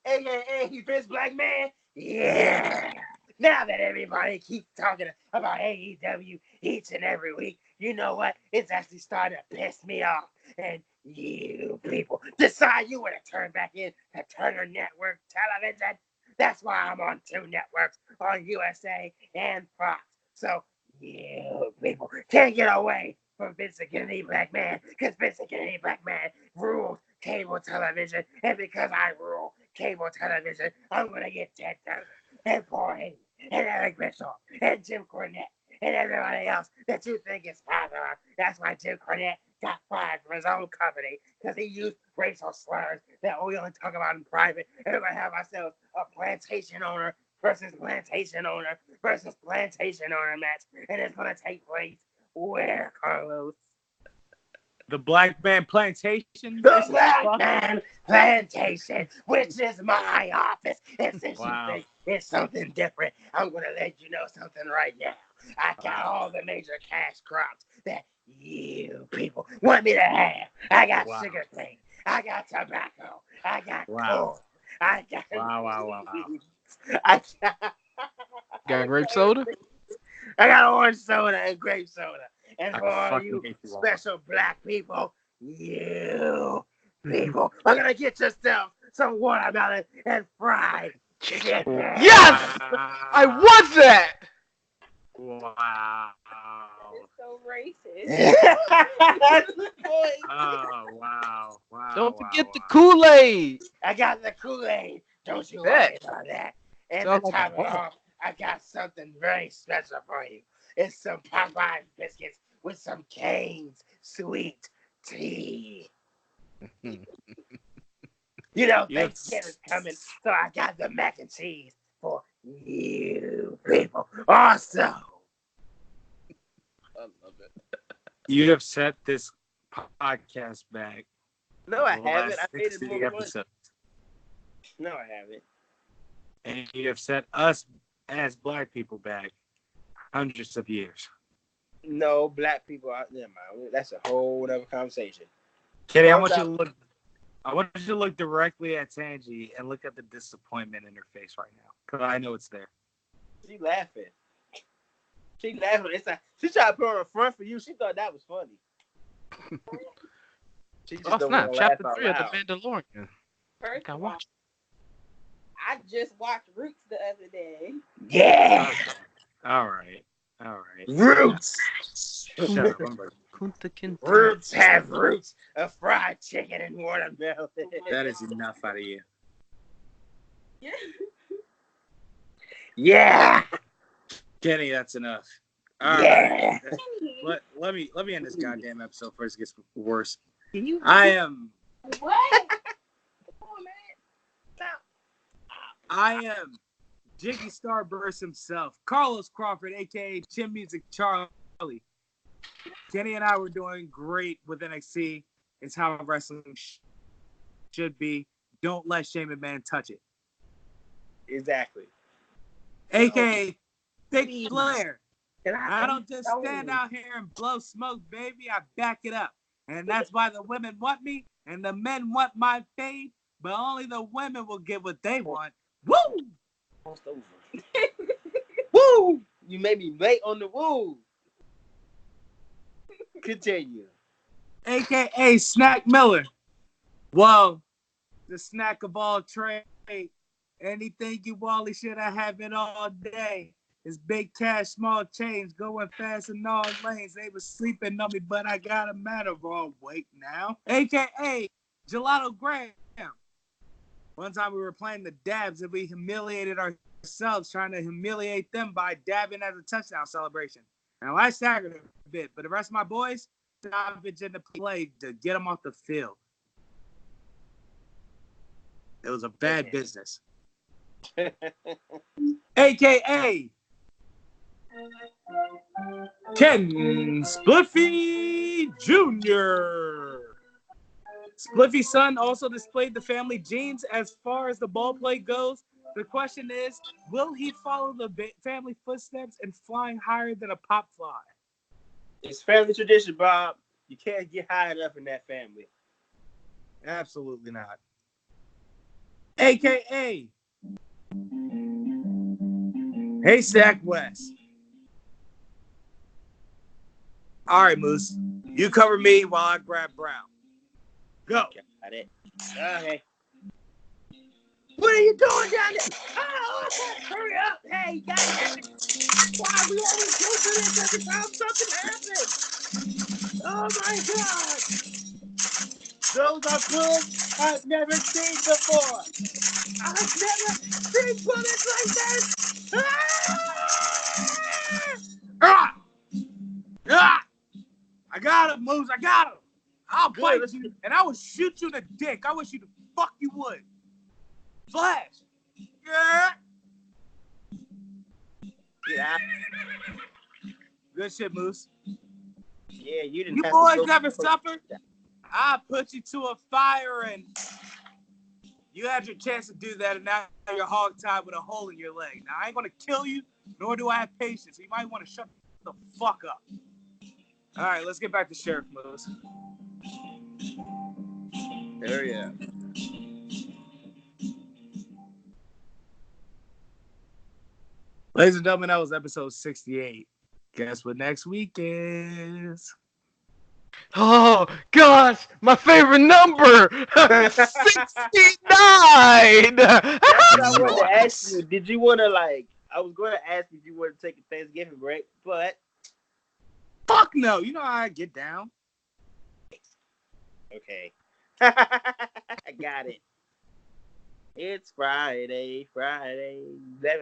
AKA Vince Black Man. Yeah. Now that everybody keeps talking about AEW each and every week, you know what? It's actually starting to piss me off. And you people decide you want to turn back in to Turner Network television. That's why I'm on 2 networks, on USA and Fox. So you people can't get away from Vince and Kennedy Black Man, because Vince and Kennedy Black Man rules cable television. And because I rule cable television, I'm going to get Ted Turner and Paul Hayden and Eric Mitchell and Jim Cornette and everybody else that you think is popular. That's why Jim Cornette got fired from his own company, because he used racial slurs that we only talk about in private. And we're going to have ourselves a plantation owner versus plantation owner versus plantation owner match. And it's going to take place where, Carlos? The Black Man Plantation. The Black Man Plantation, which is my office. And since Wow. you think it's something different, I'm going to let you know something right now. I got all the major cash crops that you people want me to have. I got sugar cane. I got tobacco. I got coal. I got... Wow. I got... Got grape soda? I got orange soda and grape soda. And I for all fucking you hate you all. special black people, you people are going to get yourself some watermelon and fried chicken. Yes! I want that! Wow. It's so racist. That's the point. Oh, wow. Don't forget the Kool-Aid. I got the Kool-Aid. Don't you Bet. worry about that. And Sounds to like top a it off, I got something very special for you. It's some Popeye biscuits with some Cane's sweet tea. You know, You have, Thanksgiving's coming, so I got the mac and cheese for you people. Also, I love it. you have set this podcast back no, I the haven't. last I made it 60 more fun. episodes. No, I haven't. And you have set us as black people back hundreds of years. No, black people. Never mind. That's a whole other conversation. Kenny, Hold up. I want you to look directly at Tangie and look at the disappointment in her face right now. Because I know it's there. She laughing. She laughing. It's like she tried to put on a front for you. She thought that was funny. She just Oh don't snap! want to laugh Chapter out 3 of loud. the Mandalorian. First I of all, watched. I just watched Roots the other day. Yeah, All right. roots. Shut up. I'm ready. Kunta Kinte. Roots have roots of fried chicken and watermelon. That is enough out of you. Yeah. Yeah, Kenny, that's enough. All right. yeah. Let me end this goddamn episode first. It gets worse. Can you? I am What? Come on, man. I am Jiggy Starburst himself, Carlos Crawford, aka Chin Music Charlie. Kenny and I were doing great with NXT. It's how wrestling should be. Don't let Shane McMahon touch it. Exactly. AKA Thick Please. Flair. Can I don't just stand out here and blow smoke, baby. I back it up. And that's why the women want me and the men want my fade, but only the women will get what they want. Woo! Almost over. Woo! You made me late on the woo. Continue. AKA Snack Miller. Well, the snack of all trade. Anything you Wally should I have it all day. It's big cash, small change, going fast in all lanes. They was sleeping on me, but I got a matter of all wake now. AKA Gelato Graham. One time we were playing the dabs and we humiliated ourselves trying to humiliate them by dabbing as a touchdown celebration. Now I staggered a bit, but the rest of my boys, stoppage in the play to get them off the field. It was a bad business. AKA Ken Spliffy Jr. Spliffy's son also displayed the family genes as far as the ball play goes. The question is, will he follow the family footsteps and flying higher than a pop fly? It's family tradition, Bob. You can't get high enough in that family. Absolutely not. AKA Haystack West. All right, Moose. You cover me while I grab Brown. Go. Got it. Okay. What are you doing down there? Oh, hurry up. Hey, goddamn. Why we always go through this every time something happens? Oh, my God. Those are bullets I've never seen before. I've never seen bullets like this. Ah! Ah! I got him, Moose. I got him. I'll Good, bite let's you, and I will shoot you in the dick. I wish you the fuck you would. Flash. Yeah. Yeah. Good shit, Moose. Yeah, you didn't You have boys to go never suffered? I put you to a fire, and you had your chance to do that, and now you're hogtied with a hole in your leg. Now, I ain't going to kill you, nor do I have patience. So you might want to shut the fuck up. All right, let's get back to Sheriff Moose. Hurry up. Ladies and gentlemen, that was episode 68. Guess what next week is? Oh gosh, my favorite number, 69. That's what I wanted to ask you. Did you want to, like, I was going to ask if you wanted to take a Thanksgiving break, but. Fuck no. You know how I get down. Okay. I got it. It's Friday. Black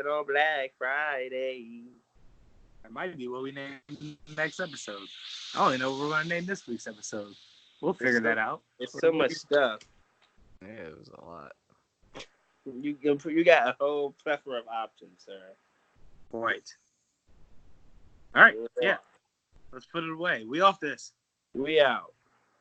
on Black Friday. That might be what we name next episode. I don't even know what we're gonna name this week's episode. We'll figure that out. It's so much stuff. Yeah, it was a lot. You got a whole plethora of options, sir. Right. All right. Yeah. Let's put it away. We off this. We out.